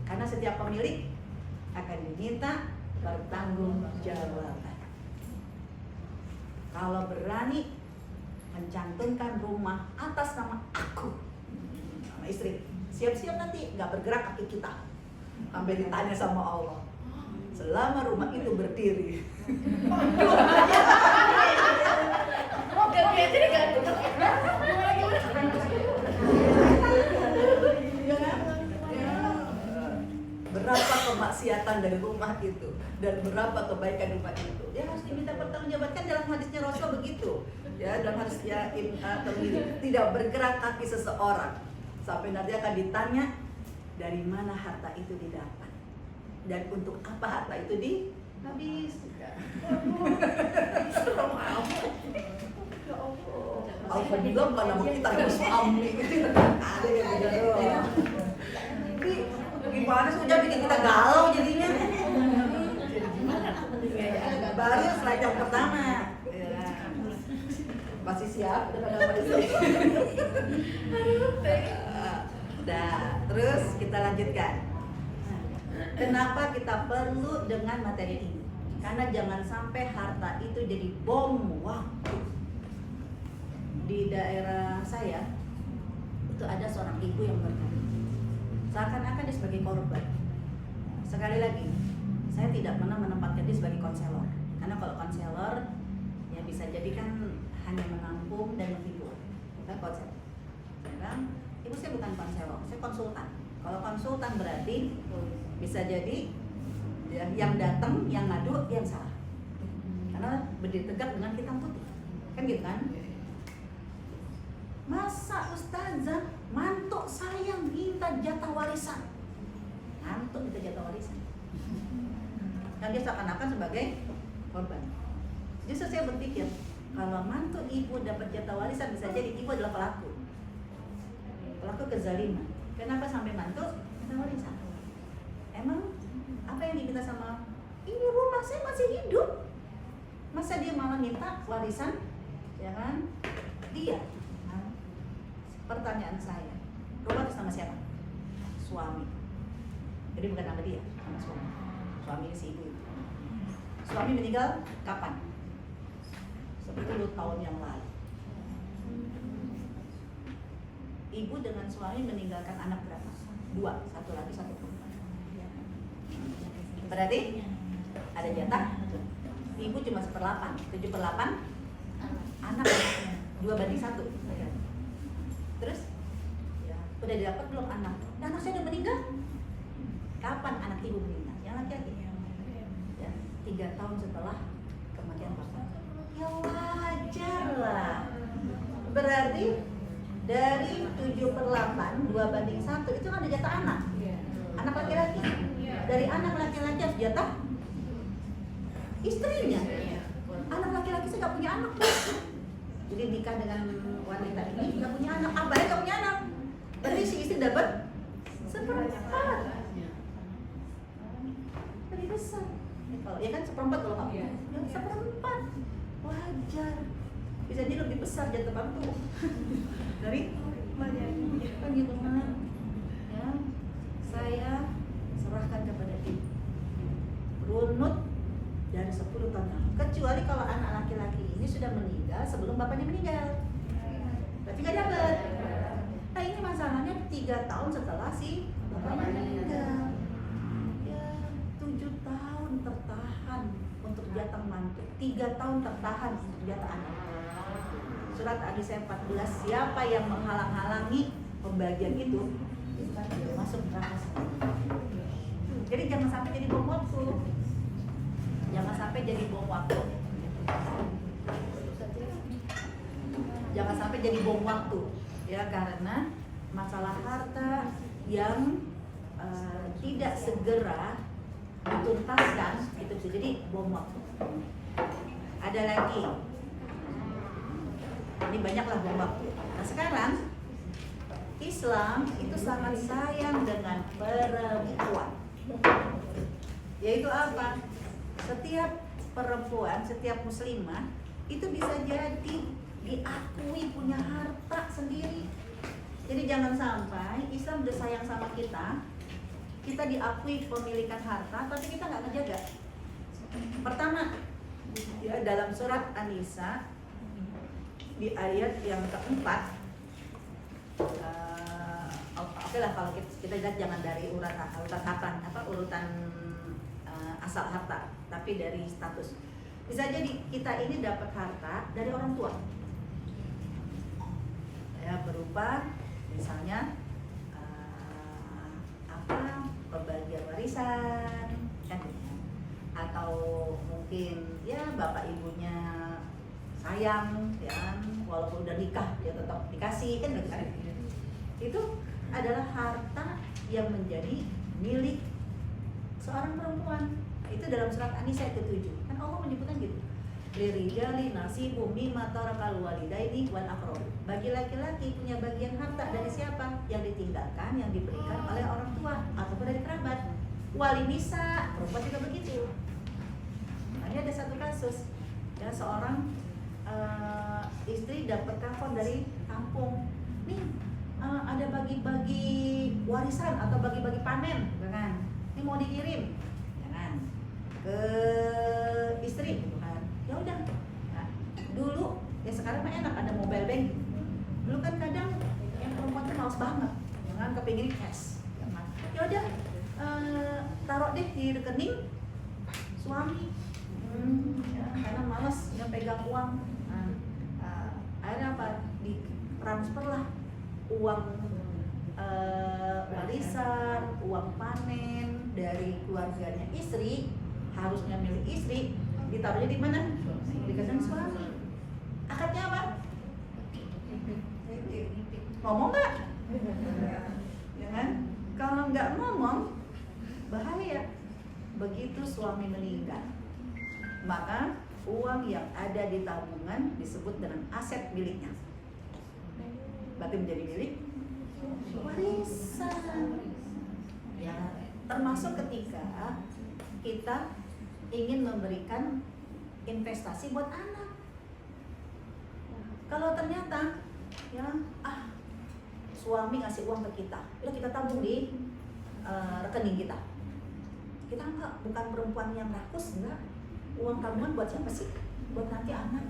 Speaker 1: Karena setiap pemilik akan diminta bertanggung jawab. Kalau berani mencantumkan rumah atas nama aku, sama istri, siap-siap nanti nggak bergerak kaki kita sampai ditanya sama Allah selama rumah itu berdiri. Berapa kemaksiatan dari rumah itu dan berapa kebaikan rumah itu, dia harus diminta pertanggungjawaban. Dalam hadisnya Rasul begitu ya, dalam hadisnya tidak bergerak kaki seseorang sampai nanti akan ditanya dari mana harta itu didapat dan untuk apa harta itu dihabiskan. Alhamdulillah bukan nama kita harus suami gitu. Ada yang gitu. Gimana sih, udah bikin kita galau jadinya. Baru slide yang pertama ya. Masih siap dengan nama istri. Nah, terus kita lanjutkan. Kenapa kita perlu dengan materi ini? Karena jangan sampai harta itu jadi bom waktu. Di daerah saya itu ada seorang ibu yang berkata, seakan-akan dia sebagai korban. Sekali lagi, saya tidak pernah menempatkan dia sebagai konselor. Karena kalau konselor ya bisa jadi kan hanya menampung dan menghibur. Bukan konselor. Sekarang ibu saya bukan konselor, saya konsultan. Kalau konsultan berarti bisa jadi ya, yang datang, yang ngadu, yang salah. Karena berdiri tegak dengan hitam putih, kan gitu kan? Masa ustazah mantuk saya minta jatah warisan? Mantuk minta jatah warisan. Kan dia seakan-akan sebagai korban. Justru saya berpikir, kalau mantuk ibu dapat jatah warisan, bisa jadi ibu adalah pelaku. Pelaku kezaliman. Kenapa sampai mantuk minta warisan? Emang apa yang diminta sama ini, rumah saya masih hidup? Masa dia malah minta warisan? Ya kan? Dia. Pertanyaan saya, rumah atas nama siapa? Suami. Jadi bukan nama dia, nama suami. Suami si ibu itu. Suami meninggal kapan? 10 tahun yang lalu. Ibu dengan suami meninggalkan anak berapa? 2, satu lagi, satu perempuan. Berarti ada jatah. Ibu cuma 1/8, 7/8 anak, 2/1. Terus, ya, udah didapat belum anak? Anak saya udah meninggal. Kapan anak ibu meninggal? Yang laki-laki. Ya, 3 tahun setelah kematian bapak. Ya wajar lah. Berarti dari 7/8, 2/1 itu kan ada jatah anak. Anak laki-laki. Dari anak laki-laki harus jatah istrinya. Anak laki-laki saya nggak punya anak. Jadi nikah dengan wanita ini nggak punya anak, abahnya nggak punya anak. Berarti si istri dapat 1/4. Lebih besar. Kalau ya kan 1/4 kalau nggak punya, 1/4 wajar. Bisa jadi lebih besar jatah bantu dari kan gitu kan. Ya, saya serahkan kepada ibu. Runut dari 10 tahun lalu. Kecuali kalau anak laki-laki ini sudah meninggal sebelum bapaknya meninggal, berarti nggak dapat. Nah ini masalahnya 3 tahun setelah si bapaknya meninggal. Ya 7 tahun tahun tertahan untuk jatah mantu, 3 tahun tertahan untuk jatah anak. Surat An-Nisa 14, siapa yang menghalang-halangi pembagian itu masuk neraka. Jadi jangan sampai jadi bom waktu. Jangan sampai jadi bom waktu. Jangan sampai jadi bom waktu. Ya, karena masalah harta yang tidak segera dituntaskan itu bisa jadi bom waktu. Ada lagi. Ini banyaklah bom waktu. Nah, sekarang Islam itu sangat sayang dengan perempuan. Yaitu apa? Setiap perempuan, setiap muslimah itu bisa jadi diakui punya harta sendiri. Jadi jangan sampai Islam udah sayang sama kita, kita diakui pemilikan harta, tapi kita nggak ngejaga. Pertama, ya, dalam surat An-Nisa di ayat yang keempat, oke lah kalau kita lihat jangan dari urutan harta, urutan asal harta, tapi dari status. Bisa jadi kita ini dapat harta dari orang tua, ya, berupa misalnya pembagian warisan, kan? Atau mungkin ya bapak ibunya sayang, ya, walaupun udah nikah dia tetap dikasih, kan? Itu adalah harta yang menjadi milik seorang perempuan. Itu dalam surat An-Nisa ke-7. Kan Allah menyebutkan gitu. Lirijali nasibum mimma tarakal walidaini wal aqrab. Bagi laki-laki punya bagian harta dari siapa? Yang ditinggalkan, yang diberikan oleh orang tua ataupun dari kerabat. Wali nisa, perempuan juga begitu. Nah, ini ada satu kasus, ya, seorang istri dapat telepon dari kampung. Nih, ada bagi-bagi warisan atau bagi-bagi panen, kan? Ini mau dikirim, jangan ke istri, kan? Ya udah. Nah, dulu, ya sekarang mah enak ada mobile banking. Dulu kan kadang yang perempuan tuh males banget, jangan kepingin cash. Ya udah, taruh deh di rekening suami, ya, karena males nggak pegang uang. Akhirnya apa? Di transfer lah uang warisan, uang panen dari keluarganya istri, harusnya milik istri, ditaruhnya di mana? Di rekening suami. Akadnya apa? Ngomong nggak? Ya kan? Kalau nggak ngomong, bahaya. Begitu suami meninggal, maka uang yang ada di tabungan disebut dengan aset miliknya. Berarti menjadi milik warisan. Ya, termasuk ketika kita ingin memberikan investasi buat anak. Kalau ternyata ya suami ngasih uang ke kita, udah kita tabung di rekening kita. Kita bukan perempuan yang rakus, enggak. Uang tabungan buat siapa sih? Buat nanti anak,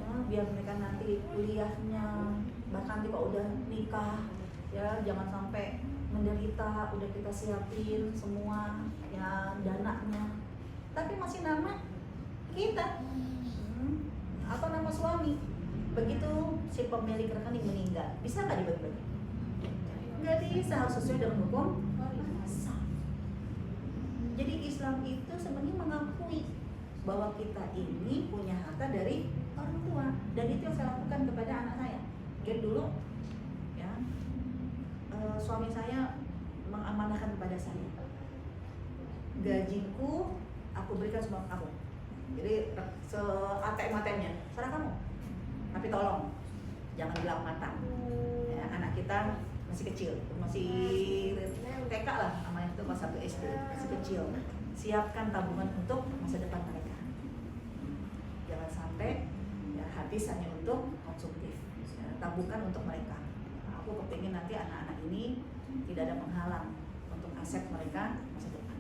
Speaker 1: ya, biar mereka nanti kuliahnya, bahkan nanti kalau udah nikah, ya jangan sampai menderita. Udah kita siapin semua ya dananya, tapi masih nama kita atau nama suami. Begitu si pemilik rekening meninggal, bisa nggak dibagi-bagi? Nggak bisa, harus sesuai dengan hukum asal. Jadi Islam itu sebenarnya mengakui bahwa kita ini punya harta dari orang tua, dan itu yang saya lakukan kepada anak saya. Jadi dulu ya suami saya mengamanahkan kepada saya, gajiku aku berikan semua kamu. Jadi ATM-nya serah kamu, tapi tolong jangan bilang matang. Ya, anak kita masih kecil, masih TK lah, namanya itu kelas 1 SD, masih kecil. Siapkan tabungan untuk masa depan mereka. Jangan sampai ya habis hanya untuk konsumtif. Ya, tabungkan untuk mereka. Nah, aku kepingin nanti anak-anak ini tidak ada penghalang untuk aset mereka masa depan.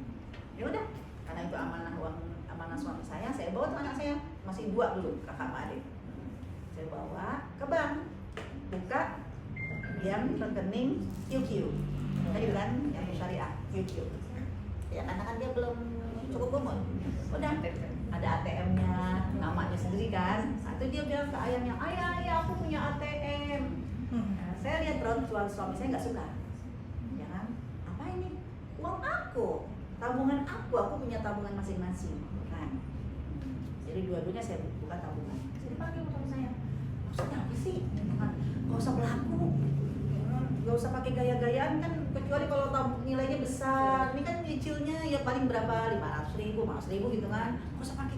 Speaker 1: Ya udah, karena itu amanah suami saya bawa tuh anak saya, masih 2 dulu, kakak sama adik. Saya bawa ke bank, buka yang rekening QQ, tadi kan yang syariah QQ. Ya karena kan dia belum cukup umur. Udah ada ATM-nya, namanya sendiri kan. Nah, itu dia bilang ke ayahnya, ayah aku punya ATM. Nah, saya lihat dong suami saya nggak suka, ya kan? Apa ini? Uang aku, tabungan aku punya tabungan masing-masing, kan? Jadi dua-duanya saya buka tabungan. Saya dipanggil sama saya, maksudnya apa sih? Gak usah berlaku, gak usah pakai gaya-gayaan kan, kecuali kalau nilainya besar. Ini kan nyicilnya ya paling berapa, 500.000, 500.000 gitu kan. Gak usah pakai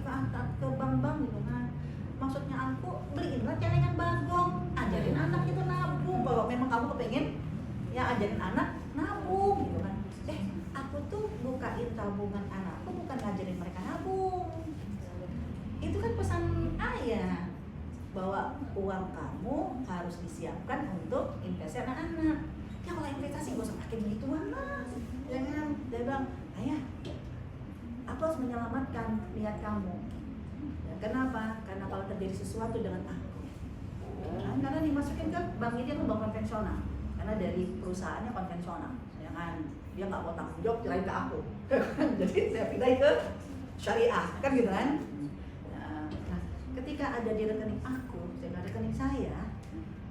Speaker 1: ke bank-bank gitu kan. Maksudnya aku beliinlah celengan bagong, ajarin anak itu nabung. Kalau memang kamu kepengen ya ajarin anak nabung gitu kan. Aku tuh bukain tabungan anakku bukan ngajarin mereka nabung. Itu kan pesan ayah, bahwa uang kamu harus disiapkan untuk investasi anak-anak. Ya kalau investasi gak usah pakai begituan lah, jangan. Dia bilang, ayah, aku harus menyelamatkan niat kamu. Ya, kenapa? Karena kalau terjadi sesuatu dengan aku, kan, karena dimasukin ke bank ini kan bank konvensional, karena dari perusahaannya konvensional, ya kan, dia nggak mau tanggung jawab selain ke aku. Jadi saya pindah ke syariah, kan gitu kan. Nah, ketika ada di rekening aku dan rekening saya,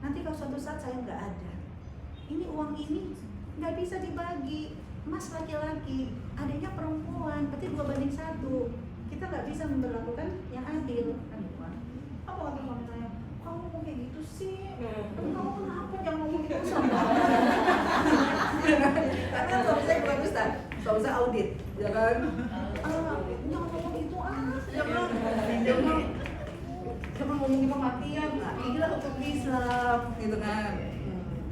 Speaker 1: nanti kalau suatu saat saya nggak ada, ini uang ini nggak bisa dibagi. Mas laki-laki, adiknya perempuan, berarti 2:1. Kita nggak bisa memperlakukan yang adil, kan gitu kan? Apa kata suami saya? Kamu ngomong kayak gitu sih? Kamu kenapa jangan ngomong gitu sama? Karena suami saya bukan ustaz, suami saya audit, ya kan? Jangan ngomong gitu jangan ngomongin kematian. Nah, inilah hukum Islam, gitu kan?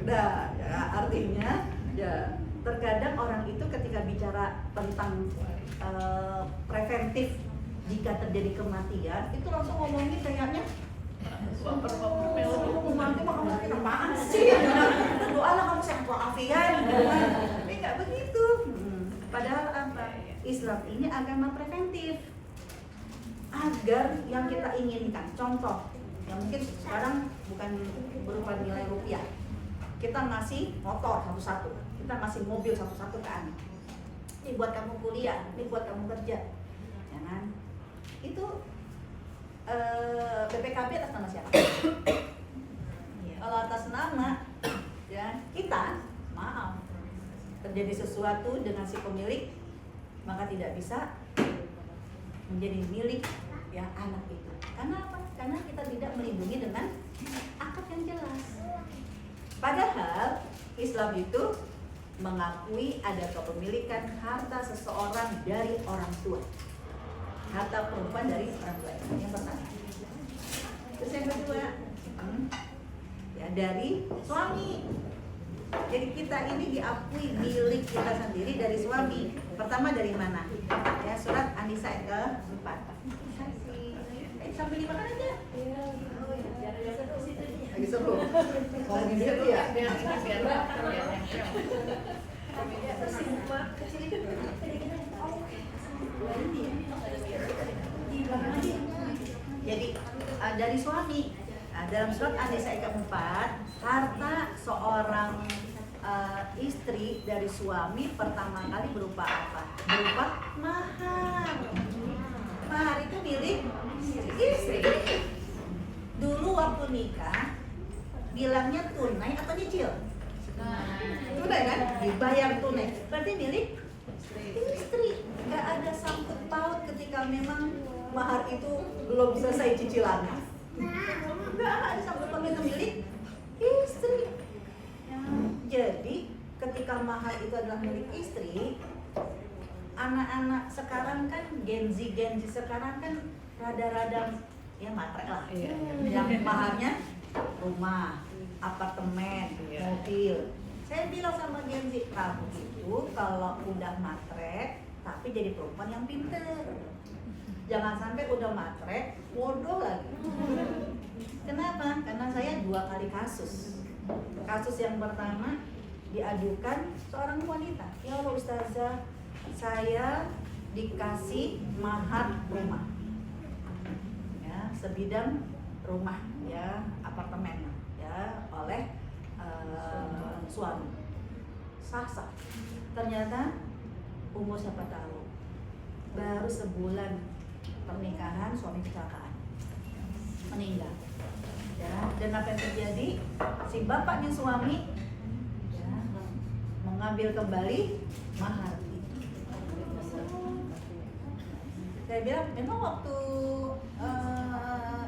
Speaker 1: Udah, ya artinya ya. Terkadang orang itu ketika bicara tentang preventif jika terjadi kematian, itu langsung ngomongin kayaknya kamu mati mah kamu sakit apaan sih? Doalah kamu sehat walafiat, tapi nggak begitu. Padahal apa? Islam ini agama preventif agar yang kita inginkan. Contoh, yang mungkin sekarang bukan berupa nilai rupiah, kita ngasih motor satu-satu, kita ngasih mobil satu-satu ke anak. Ini buat kamu kuliah, ini buat kamu kerja, ya kan? Itu BPKB atas nama siapa? Kalau atas nama ya kita, maaf, terjadi sesuatu dengan si pemilik, maka tidak bisa menjadi milik ya anak itu. Karena apa? Karena kita tidak melindungi dengan akad yang jelas. Padahal Islam itu mengakui ada kepemilikan harta seseorang dari orang tua, harta perempuan dari orang tua. Yang pertama. Terus yang kedua, ya dari suami. Jadi kita ini diakui milik kita sendiri dari suami. Pertama dari mana? Ya surat An-Nisa ayat ke-4. Sambil dimakan aja. Oh ya, lagi seru. Kalau lagi seru ya. Jadi dari suami, dalam surat An-Nisa ayat ke-4, harta seorang istri dari suami pertama kali berupa apa? Berupa mahar. Mahar itu milik istri. Dulu waktu nikah bilangnya tunai atau nyicil? Tunai kan? Dibayar tunai. Berarti milik istri. Gak ada sangkut paut ketika memang mahar itu belum selesai cicilannya. Gak ada sangkut paut, itu milik istri. Jadi ketika mahar itu adalah milik istri, anak-anak sekarang kan Gen Z sekarang kan rada-rada ya matre lah. Yang maharnya rumah, apartemen, mobil. Saya bilang sama Gen Z, kamu itu kalau udah matre tapi jadi perempuan yang pinter. Jangan sampai udah matre bodoh lagi. Kenapa? Karena saya 2 kali kasus. Kasus yang pertama diadukan seorang wanita, ya Allah ustazah, saya dikasih mahar rumah, ya sebidang rumah, ya apartemen, ya oleh suami. Sah. Ternyata umur siapa tahu baru sebulan pernikahan suami kecelakaan, meninggal. Ya, dan apa yang terjadi? Si bapaknya suami ya, mengambil kembali mahar. Saya bilang memang waktu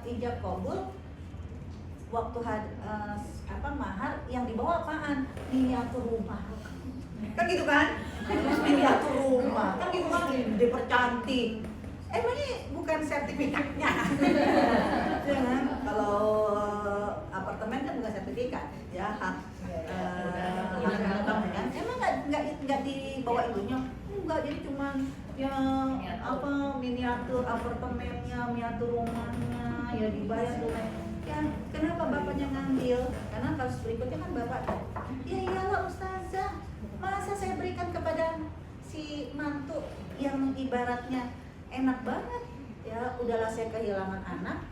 Speaker 1: ijab kabul, waktu mahar yang dibawa apaan? Miniatur rumah. Kan gitu kan? Miniatur rumah. Kan gitu kan dipercantik. Emangnya bukan sertifikatnya. Ya kan? Kalau apartemen kan bukan sertifikat, ya hak bangunan. Emang nggak dibawa itunya? Enggak, jadi cuman yang miniatur apartemennya, miniatur rumahnya, ya dibayar tunai. Ya, kenapa bapaknya ngambil? Karena kasus berikutnya kan bapak, ya iyalah ustazah, masa saya berikan kepada si mantu yang ibaratnya enak banget, ya udahlah saya kehilangan anak,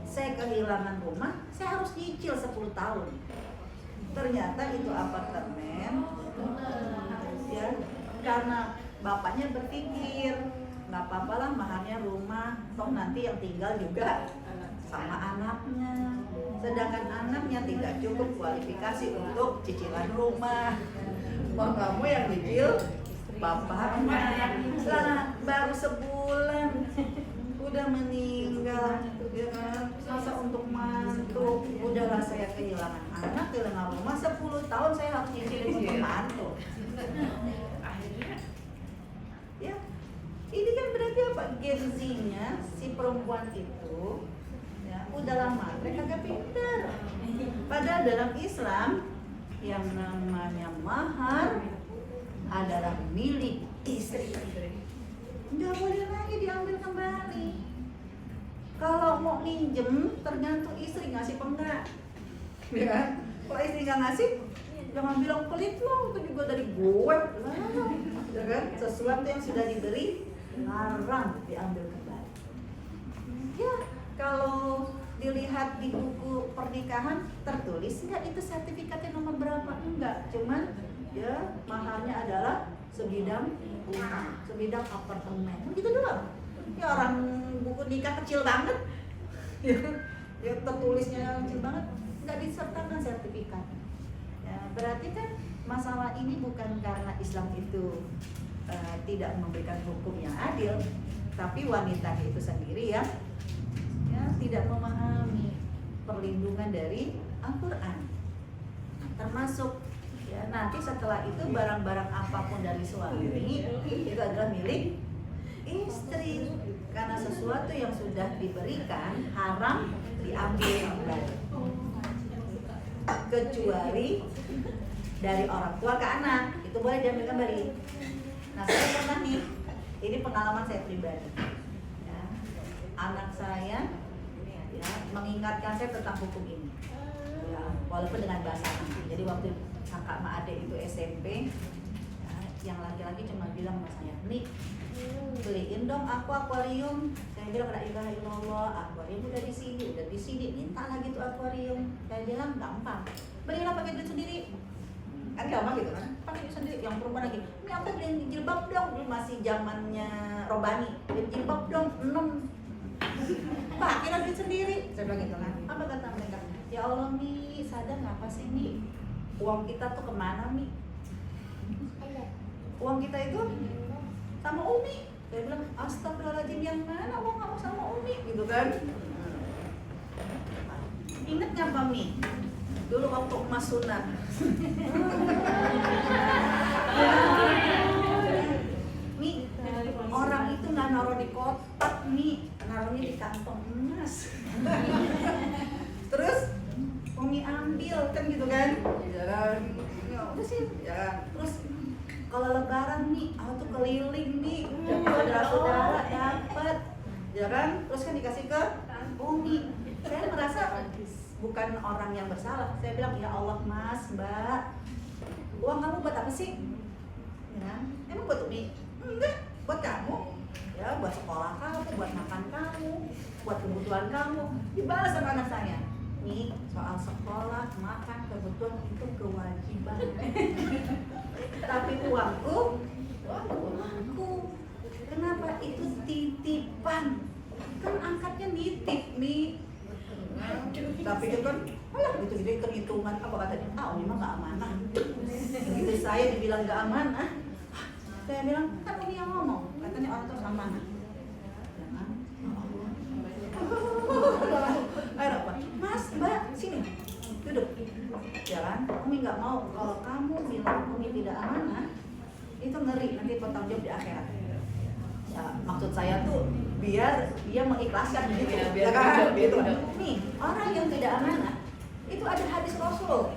Speaker 1: saya kehilangan rumah, saya harus nyicil 10 tahun. Ternyata itu apartemen, ya karena bapaknya berpikir nggak apa-apa lah maharnya rumah, toh nanti yang tinggal juga sama anaknya, sedangkan anaknya tidak cukup kualifikasi untuk cicilan rumah. Mau kamu yang nyicil bapaknya. Setelah baru sebulan udah meninggal, ya kan? Masa untuk mantu, udahlah saya kehilangan anak, kehilangan rumah, 10 tahun saya harus nyicilin untuk mantu. Ya, ini kan berarti apa? Gengsinya si perempuan itu ya udah lama mereka kagak pintar. Padahal dalam Islam yang namanya mahar adalah milik istri, nggak boleh lagi diambil kembali. Kalau mau minjem tergantung istri ngasih apa enggak, ya kan? Kalau istri nggak ngasih, jangan bilang pelit loh, itu juga dari gue, ya kan? Sesuatu yang sudah diberi larang diambil kembali. Ya, kalau dilihat di buku pernikahan tertulis nggak itu sertifikatnya nomor berapa? Enggak, cuman ya maharnya adalah sebidang rumah, sebidang apartemen, begitu doang. Ya orang buku nikah kecil banget, ya tertulisnya kecil banget, nggak disertakan sertifikat. Ya, berarti kan masalah ini bukan karena Islam itu tidak memberikan hukum yang adil, tapi wanita itu sendiri ya tidak memahami perlindungan dari Al-Quran, termasuk ya nanti setelah itu barang-barang apapun dari suami itu adalah milik istri, karena sesuatu yang sudah diberikan haram diambil kembali, kecuali dari orang tua ke anak itu boleh diambil kembali. Nah saya pernah nih, ini pengalaman saya pribadi ya, anak saya ya mengingatkan saya tentang hukum ini ya, walaupun dengan bahasa anak. Jadi waktu kakak sama adik itu SMP ya, yang laki-laki cuma bilang sama saya, "Nih, beliin dong aku akuarium." Saya bilang, "La ilaha illallah, akuarium udah di sini, minta lagi tuh akuarium." Saya bilang, "Gampang, belilah pakai duit sendiri." Kan gampang gitu kan, pakai duit sendiri. Yang perempuan lagi, "Ini aku beliin jilbab dong." Dulu masih zamannya Robani, "Beliin jilbab dong, 6." Pakailah duit sendiri. Saya bilang gitu kan. Apa kata mereka? "Ya Allah Mi, sadar ngapa sih Mi? Uang kita tuh kemana Mi? Uang kita itu sama Umi." Saya bilang, "Astagfirullahaladzim, yang mana uang kamu sama Umi?" Gitu kan. Ingat nggak Pak Mi? Dulu waktu emas sunat. Mi, orang itu nggak naruh di kotak Mi, naruhnya di kantong emas. Terus Umi ambil kan gitu kan? Ya kan? Ya udah sih. Ya. Terus kalau lebaran nih, aku tuh keliling nih, saudara-saudara dapat, ya kan? Terus kan dikasih ke Umi. Saya merasa bukan orang yang bersalah. Saya bilang, "Ya Allah Mas, Mbak, uang kamu buat apa sih? Ya, emang buat Umi? Enggak, buat kamu. Ya, buat sekolah kamu, buat makan kamu, buat kebutuhan kamu." Dibalas sama anak saya, "Nih, soal sekolah, makan, kebutuhan itu kewajiban. Tapi uangku, Kenapa? Itu titipan. Kan angkatnya nitip nih. Tapi dia kan, alah gitu hitungan apa katanya? Ah, Umi mah gak amanah. Begitu saya dibilang gak amanah, saya bilang kan Umi yang ngomong, katanya orang terus amanah. Ayo apa? Mas, Mbak, sini duduk. Jalan, Umi nggak mau kalau kamu bilang Umi tidak amanah, itu ngeri nanti bertanggung jawab di akhirat. Ya, maksud saya tuh biar dia mengikhlaskan gitu, ya kan? Gitu. Nih, orang yang tidak amanah itu ada hadis Rasul.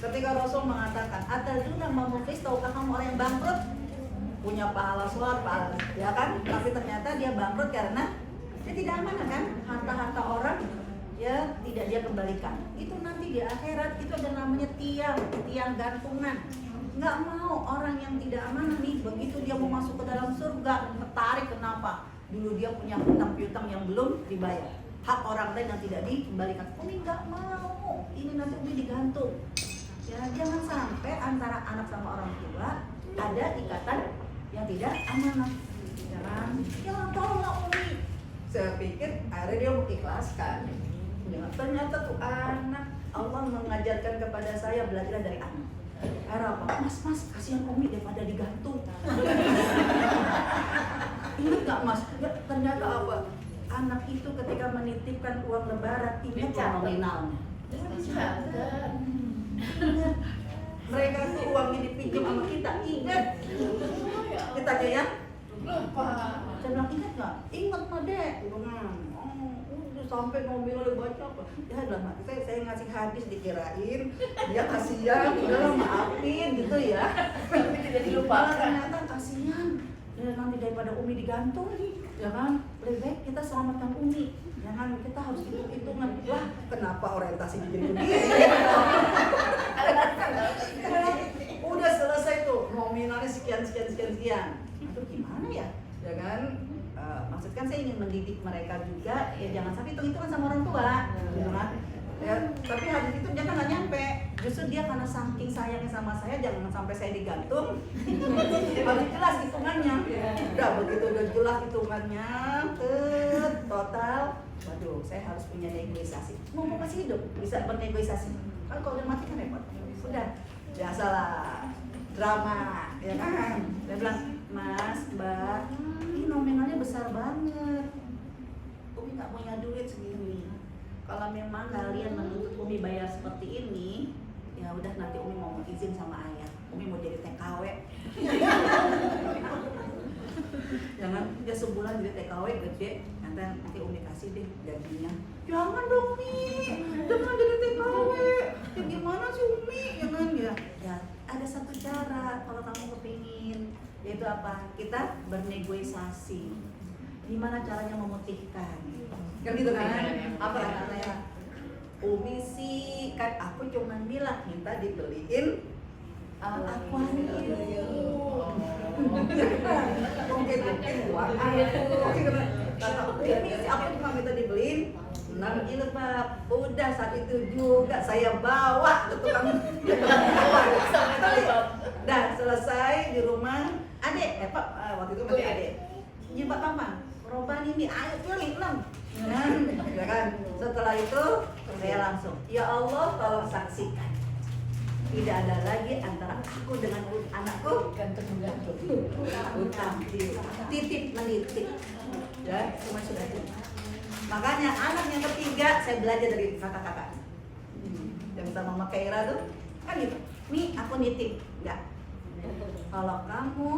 Speaker 1: Ketika Rasul mengatakan, "Atadruna ma muflis, tahukah kamu orang yang bangkrut?" Punya pahala sholat, pahala, ya kan? Tapi ternyata dia bangkrut karena dia tidak amanah kan? Harta-harta orang ya tidak dia kembalikan. Itu nanti di akhirat itu ada namanya tiang gantungan. Nggak mau orang yang tidak amanah nih, begitu dia mau masuk ke dalam surga, tertarik. Kenapa? Dulu dia punya hutang piutang yang belum dibayar, hak orang lain yang tidak dikembalikan. Umi nggak mau, ini nanti Umi digantung. Ya jangan sampai antara anak sama orang tua ada ikatan yang tidak amanah. Jangan tolong Umi. Saya pikir akhirnya dia mengikhlaskan. Ternyata tuh anak, Allah mengajarkan kepada saya belajar dari anak. Akhirnya apa? Mas, kasihan Umi daripada digantung. Ingat gak Mas? Ya, ternyata apa? Anak itu ketika menitipkan uang lebaran, ingat nominalnya. Mereka tuh uangnya dipinjam sama kita, ingat. Kita aja ya. Saya bilang ingat gak? Ingat mah dek. Sampai nominalnya baca apa? Ya dalam hati saya ngasih hadis dikirain dia kasihan, udahlah maafin gitu ya. Tidak dilupakan. Ternyata kasihan. Ya nanti daripada Umi digantung, ya kan? Lebih baik kita selamatkan Umi. Jangan kita harus hitung-hitungan. Wah, kenapa orientasi jadi begini? Udah selesai tuh nominalnya sekian. Aduh gimana ya? Ya kan? Maksudkan saya ingin mendidik mereka juga, ya jangan sampai hitung-hitungan sama orang tua, gitu kan? Ya, tapi hadis itu jangan nggak nyampe. Justru dia karena saking sayangnya sama saya, jangan sampai saya digantung. Harus jelas hitungannya. Udah begitu udah jelas hitungannya, total. Waduh, saya harus punya negosiasi. Mau kasih hidup bisa bernegosiasi. Kan kalau udah mati kan repot. Udah biasalah drama, ya kan? Dia bilang, Mas, Mbak, ini nominalnya besar banget. Umi nggak punya duit segini. Kalau memang kalian menuntut Umi bayar seperti ini, ya udah nanti Umi mau izin sama ayah. Umi mau jadi TKW. Jangan dia sebulan jadi TKW gede, nanti Umi kasih deh gajinya. Jangan dong Umi, jangan jadi TKW. Ya gimana sih Umi? Jangan ya. Ya ada satu cara kalau kamu kepingin, yaitu apa? Kita bernegosiasi. Gimana caranya memutihkan? Kan gitu kan? Apa katanya? Umi sih kan aku cuma bilang minta dibeliin akuarium. Mungkin uang aku. Kata Umi sih aku cuma minta dibeliin 6 jilbab. Udah saat itu juga saya bawa ke tukang Dah selesai di rumah. Adek, Pak, waktu itu masih adek. Jilbab apa? Roban ini, ayo pilih 6. Ya kan? Setelah itu saya langsung, ya Allah tolong saksikan. Tidak ada lagi antara aku dengan anakku gantung-gantung. Utang, titip menitip. Ya, cuma sudah itu. Makanya anak yang ketiga saya belajar dari kakak-kakak. Yang sama Mama Kaira tuh kan gitu. Nih aku nitip, enggak. Kalau kamu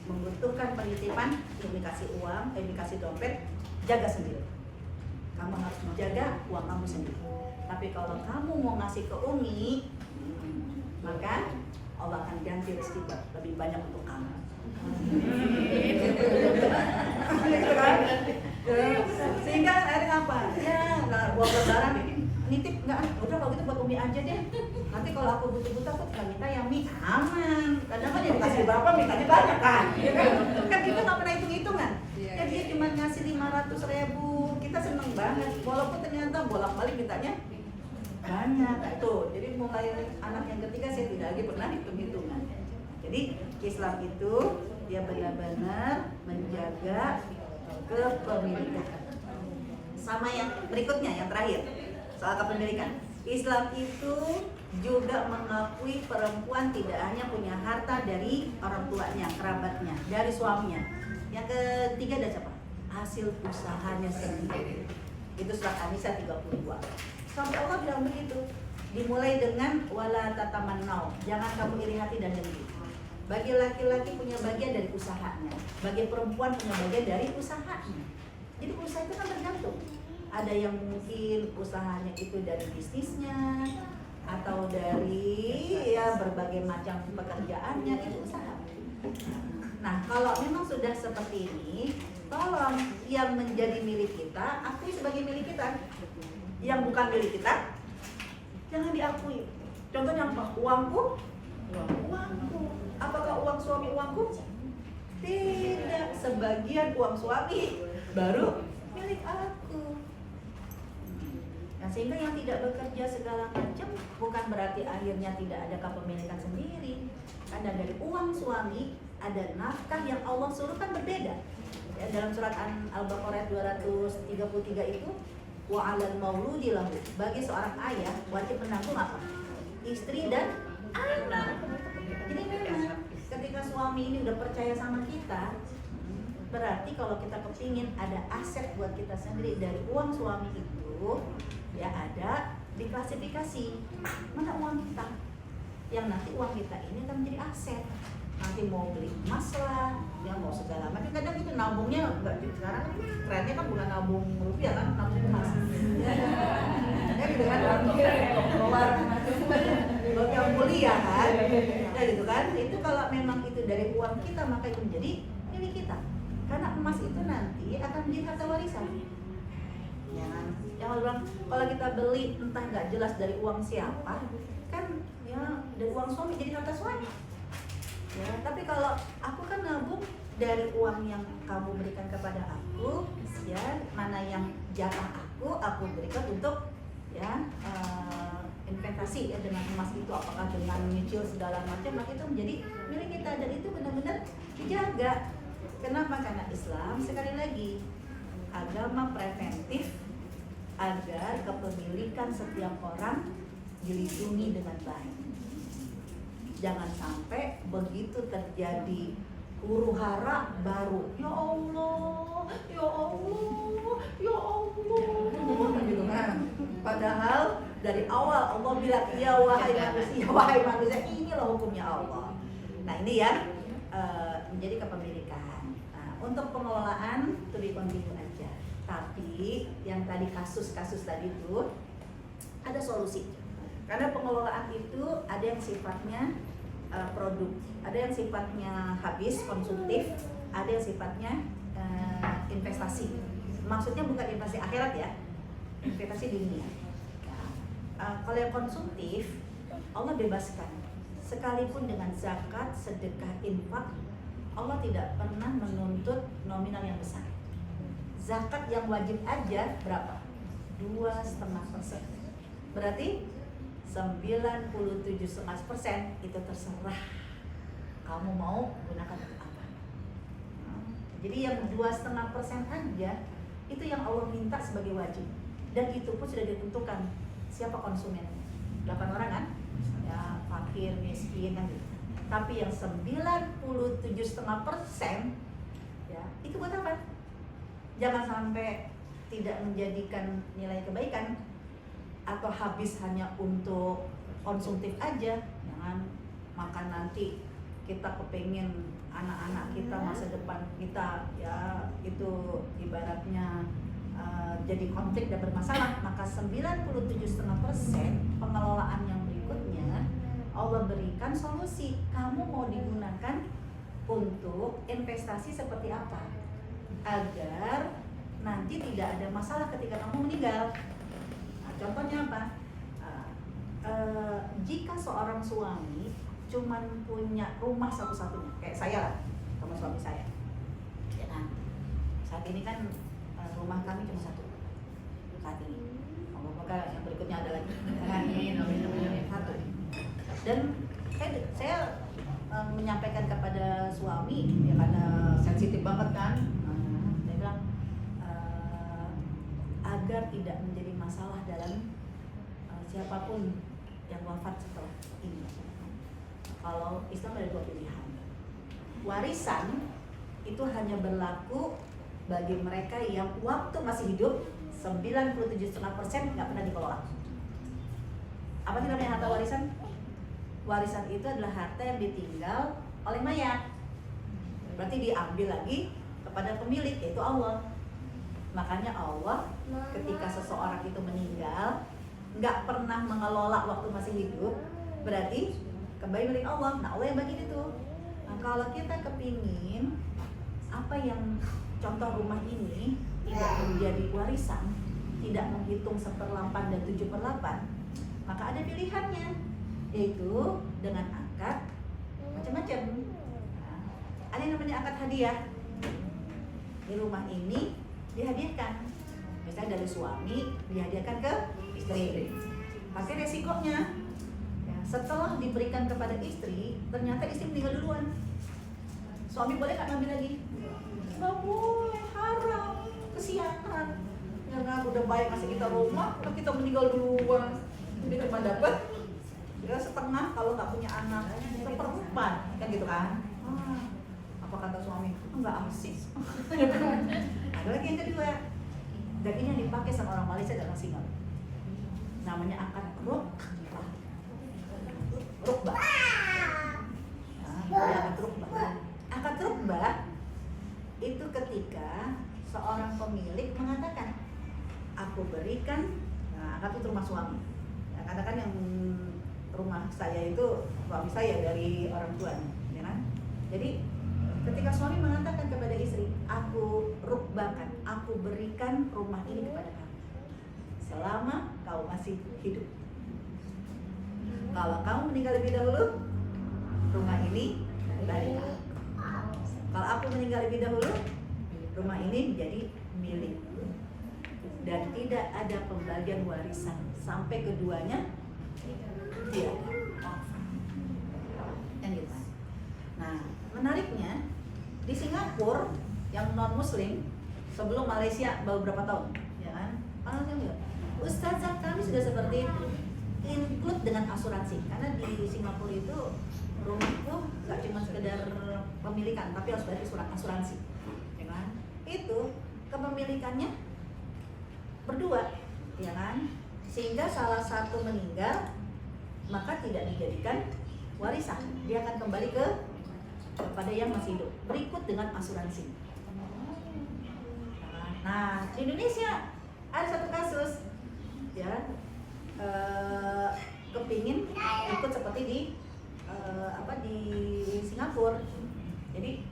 Speaker 1: membutuhkan penitipan, Umi kasih uang, Umi kasih dompet, jaga sendiri. Kamu harus menjaga uang kamu sendiri. Tapi kalau kamu mau ngasih ke Umi, maka Allah akan ganti rezeki lebih banyak untuk kamu. Sehingga akhirnya apa? Ya nggak buat lebaran, nitip nggak? Udah kalau gitu buat Umi aja deh. Nanti kalau aku butuh-butuh aku tinggal minta yang Mi aman. Kadang kan yang dikasih berapa mintanya banyak kan? Kan kita nggak pernah hitung-hitungan. Ya dia cuma ngasih 500.000, kita seneng banget. Walaupun ternyata bolak-balik mintanya banyak tuh. Jadi mulai anak yang ketiga saya tidak lagi pernah hitung-hitungan. Jadi Islam itu dia benar-benar menjaga kepemilikan. Sama yang berikutnya, yang terakhir, soal kepemilikan. Islam itu juga mengakui perempuan tidak hanya punya harta dari orang tuanya, kerabatnya, dari suaminya. Yang ketiga ada siapa? Hasil usahanya sendiri. Itu surat An-Nisa 32. Sampai Allah bilang begitu. Dimulai dengan wala tatamannau, jangan kamu iri hati dan dengki. Bagi laki-laki punya bagian dari usahanya, bagi perempuan punya bagian dari usahanya. Jadi usaha itu kan tergantung. Ada yang mungkin usahanya itu dari bisnisnya atau dari ya berbagai macam pekerjaannya, itu usaha. Nah, kalau memang sudah seperti ini, tolong yang menjadi milik kita akui sebagai milik kita. Yang bukan milik kita jangan diakui. Contohnya apa? Uangku, uangku. Apakah uang suami uangku? Tidak. Sebagian uang suami baru milik aku. Nah, sehingga yang tidak bekerja segala macam bukan berarti akhirnya tidak ada kepemilikan sendiri. Karena dari uang suami ada nafkah yang Allah suruh kan berbeda. Ya, dalam surat Al-Baqarah 233 itu wa 'alal mauludi lahu, bagi seorang ayah wajib menanggung apa? Istri dan anak. Jadi memang ketika suami ini udah percaya sama kita, berarti kalau kita kepingin ada aset buat kita sendiri dari uang suami itu, ya ada diklasifikasi mana uang kita, yang nanti uang kita ini akan menjadi aset. Nanti mau beli emas lah, ya mau segala macam. Kadang itu nabungnya enggak, sekarang trennya kan bukan nabung rupiah kan, nabung emas. Ya gitu kan, keluar yang mulia kan, ya gitu kan. Itu kalau memang itu dari uang kita maka itu menjadi milik kita. Karena emas itu nanti akan menjadi harta warisan. Jangan bilang kalau kita beli entah nggak jelas dari uang siapa, kan ya dari uang suami jadi harta suami. Ya, tapi kalau aku kan nabung dari uang yang kamu berikan kepada aku, ya mana yang jatah aku berikan untuk ya investasi ya dengan emas itu, apakah dengan nyicil segala macam, maka itu menjadi milik kita dan itu benar-benar dijaga. Kenapa? Karena Islam sekali lagi agama preventif agar kepemilikan setiap orang dilindungi dengan baik. Jangan sampai begitu terjadi huru hara baru, ya Allah, ya Allah, ya Allah, gitu kan. Padahal dari awal Allah bilang, ya wahai manusia, inilah hukumnya Allah. Nah ini ya menjadi kepemilikan. Nah, untuk pengelolaan to be continue aja. Tapi yang tadi kasus-kasus tadi itu ada solusi. Karena pengelolaan itu ada yang sifatnya produk, ada yang sifatnya habis konsumtif, ada yang sifatnya investasi. Maksudnya bukan investasi akhirat ya, investasi dunia. Kalau yang konsumtif, Allah bebaskan. Sekalipun dengan zakat, sedekah, infak, Allah tidak pernah menuntut nominal yang besar. Zakat yang wajib aja berapa? 2,5%. Berarti 97,5% itu terserah kamu mau gunakan untuk apa. Jadi yang 2,5% aja itu yang Allah minta sebagai wajib, dan itu pun sudah ditentukan siapa konsumennya. 8 orang kan, ya fakir, miskin kan gitu. Tapi yang 97,5% ya itu buat apa? Jangan sampai tidak menjadikan nilai kebaikan atau habis hanya untuk konsumtif aja. Jangan makan nanti kita kepengen anak-anak kita, masa depan kita ya itu ibaratnya jadi konflik dan bermasalah. Maka 97,5% pengelolaan yang berikutnya Allah berikan solusi. Kamu mau digunakan untuk investasi seperti apa agar nanti tidak ada masalah ketika kamu meninggal. Contohnya apa? Jika seorang suami cuman punya rumah satu-satunya, kayak saya lah, sama suami saya, ya kan? Saat ini kan rumah kami cuma satu saat ini. Semoga yang berikutnya ada lagi. Satu. Dan saya menyampaikan kepada suami, ya karena sensitif banget kan, dia bilang agar tidak menjadi masalah dalam siapapun yang wafat setelah ini. Kalau Islam ada 2 pilihan. Warisan itu hanya berlaku bagi mereka yang waktu masih hidup 97,5% nggak pernah dikelola. Apa sih namanya harta warisan? Warisan itu adalah harta yang ditinggal oleh mayat. Berarti diambil lagi kepada pemilik, yaitu Allah. Makanya Allah ketika seseorang itu meninggal nggak pernah mengelola waktu masih hidup, berarti kembali milik Allah. Nah, Allah yang bagi itu. Nah, kalau kita kepingin apa yang contoh rumah ini tidak menjadi warisan, tidak menghitung 1/8 dan 7/8, maka ada pilihannya, yaitu dengan akad macam-macam. Nah, ada yang namanya akad hadiah. Di rumah ini dihadiahkan, misalnya dari suami dihadiahkan ke istri. Pasti resikonya, ya, setelah diberikan kepada istri, ternyata istri meninggal duluan. Suami boleh nggak ngambil lagi? Nggak boleh, haram, kesianan. Ya kan, udah baik kasih kita rumah, kalau kita meninggal duluan, dia cuma dapat ya setengah kalau nggak punya anak, 1/4 kan gitu kan? Apa kata suami? Nggak asik. Ada lagi yang kedua, dan ini yang dipakai sama orang Malaysia dan orang Singapura. Namanya akad rukbah. Rukbah. Nah, akad rukbah. Akad rukbah itu ketika seorang pemilik mengatakan, aku berikan, nah akad itu rumah suami. Nah, katakan yang rumah saya itu suami saya dari orang tuanya, ya kan? Jadi ketika suami mengatakan kepada istri, aku rukbahkan, aku berikan rumah ini kepada kamu selama kau masih hidup. Kalau kamu meninggal lebih dahulu, rumah ini dari aku. Kalau aku meninggal lebih dahulu, rumah ini menjadi milik. Dan tidak ada pembagian warisan sampai keduanya tidak. Yang gitu. Nah, menariknya di Singapura yang non Muslim sebelum Malaysia baru berapa tahun, ya kan? Orang bilang, Ustazah kami sudah seperti itu, include dengan asuransi. Karena di Singapura itu rumah itu nggak cuma sekedar pemilikan, tapi harus bayar asuransi, ya kan? Itu kepemilikannya berdua, ya kan? Sehingga salah satu meninggal, maka tidak dijadikan warisan, dia akan kembali kepada yang masih hidup, berikut dengan asuransi. Nah, di Indonesia ada satu kasus, ya, kepingin ikut seperti di Singapura. Jadi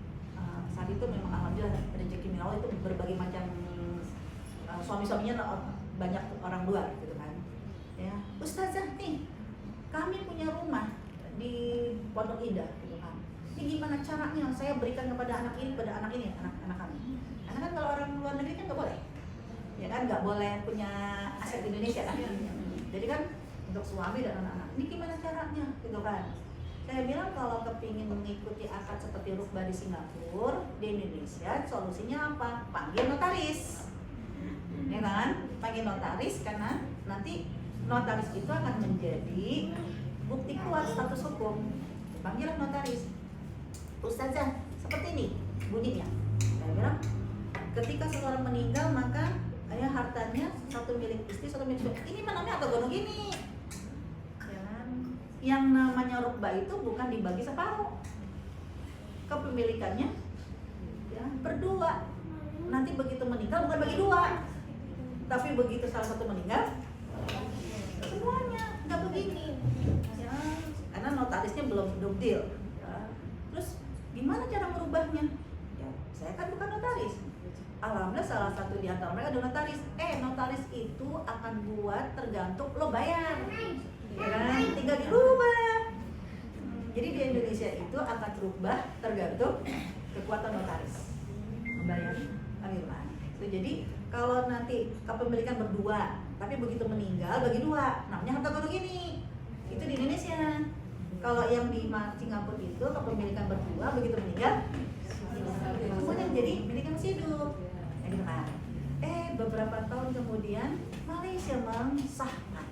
Speaker 1: saat itu memang alhamdulillah rezeki minallah itu berbagai macam, suami-suaminya banyak orang luar gitu kan. Ya, Ustazah nih, kami punya rumah di Pondok Indah gitu kan. Ini gimana caranya saya berikan kepada anak ini, anak kami. Karena kan kalau orang luar negeri kan nggak boleh, ya kan, nggak boleh punya aset di Indonesia kan. Jadi kan untuk suami dan anak-anak, ini gimana caranya gitu kan. Saya bilang kalau kepingin mengikuti akad seperti rukbah di Singapura, di Indonesia solusinya apa? Panggil notaris, ya kan? Panggil notaris, karena nanti notaris itu akan menjadi bukti kuat status hukum. Panggil notaris. Ustazah, seperti ini bunyinya. Saya bilang, ketika seseorang meninggal maka hartanya satu milik istri, satu milik suami. Ini namanya atau gunung gini. Yang namanya rukbah itu bukan dibagi separuh, kepemilikannya ya berdua. Nanti begitu meninggal bukan bagi dua, tapi begitu salah satu meninggal semuanya, nggak begini ya, karena notarisnya belum deal ya. Terus gimana cara merubahnya? Ya, saya kan bukan notaris. Alhamdulillah salah satu di antara mereka ada notaris. Notaris itu akan buat tergantung lo bayar, ya kan? Tinggal dirubah. Jadi di Indonesia itu akan berubah tergantung kekuatan notaris membayar panggilan. Jadi kalau nanti kepemilikan berdua, tapi begitu meninggal bagi dua, namanya harta gonogini. Itu di Indonesia. Kalau yang di Singapura itu kepemilikan berdua, begitu meninggal semuanya jadi milik yang masih hidup. Ya, gitu kan. Beberapa tahun kemudian Malaysia mensahkan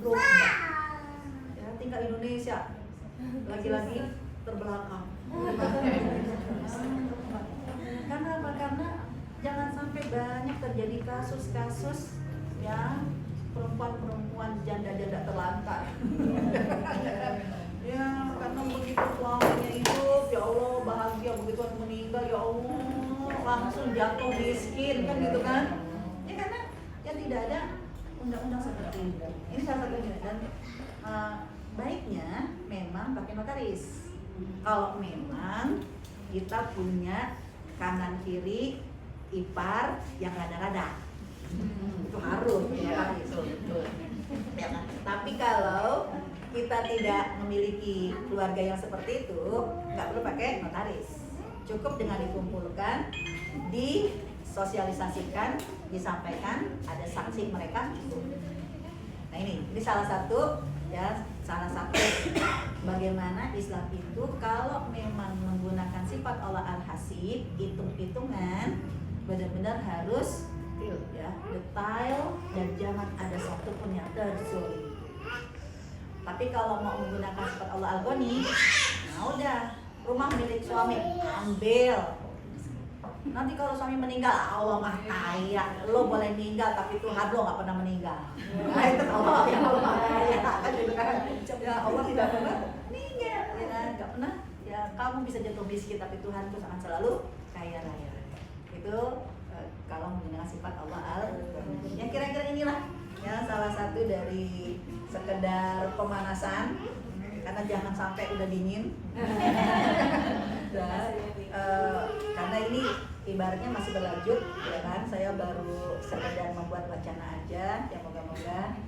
Speaker 1: rumah. Ya, tinggal Indonesia lagi-lagi terbelakang. Karena apa? Karena jangan sampai banyak terjadi kasus-kasus ya perempuan-perempuan janda-janda terlantar. Ya, karena begitu suaminya hidup, ya Allah bahagia, begitu meninggal, ya Allah langsung jatuh miskin kan gitu kan? Ya karena ya tidak ada undang-undang seperti itu. Ini salah satunya dan baiknya memang pakai notaris. Kalau memang kita punya kanan kiri ipar yang rada-rada, itu harus ya itu. Ya, kan? Tapi kalau kita tidak memiliki keluarga yang seperti itu, nggak perlu pakai notaris. Cukup dengan dikumpulkan, disosialisasikan, disampaikan, ada saksi mereka. Nah ini salah satu ya, salah satu bagaimana Islam itu kalau memang menggunakan sifat Allah Al-Hasib, hitung-hitungan, benar-benar harus ya, detail dan jangan ada satu pun yang terzolimi. Tapi kalau mau menggunakan sifat Allah Al-Ghani, nah udah, rumah milik suami, ambil. Nanti kalau suami meninggal, Allah mah kaya, lo boleh meninggal tapi Tuhan lo nggak pernah meninggal. Nah itu Allah yang Allah mah kaya, kan gitu kan? Ya Allah tidak pernah meninggal, ya kan? Nggak pernah. Ya kamu bisa jatuh miskin tapi Tuhan tuh akan selalu kaya raya. Itu kalau menggunakan sifat Allah Al-Ghani. Ya kira-kira inilah ya salah satu dari sekedar pemanasan, karena jangan sampai udah dingin. Dan, karena ini ibaratnya masih berlanjut, ya kan? Saya baru sekedar membuat wacana aja, ya moga-moga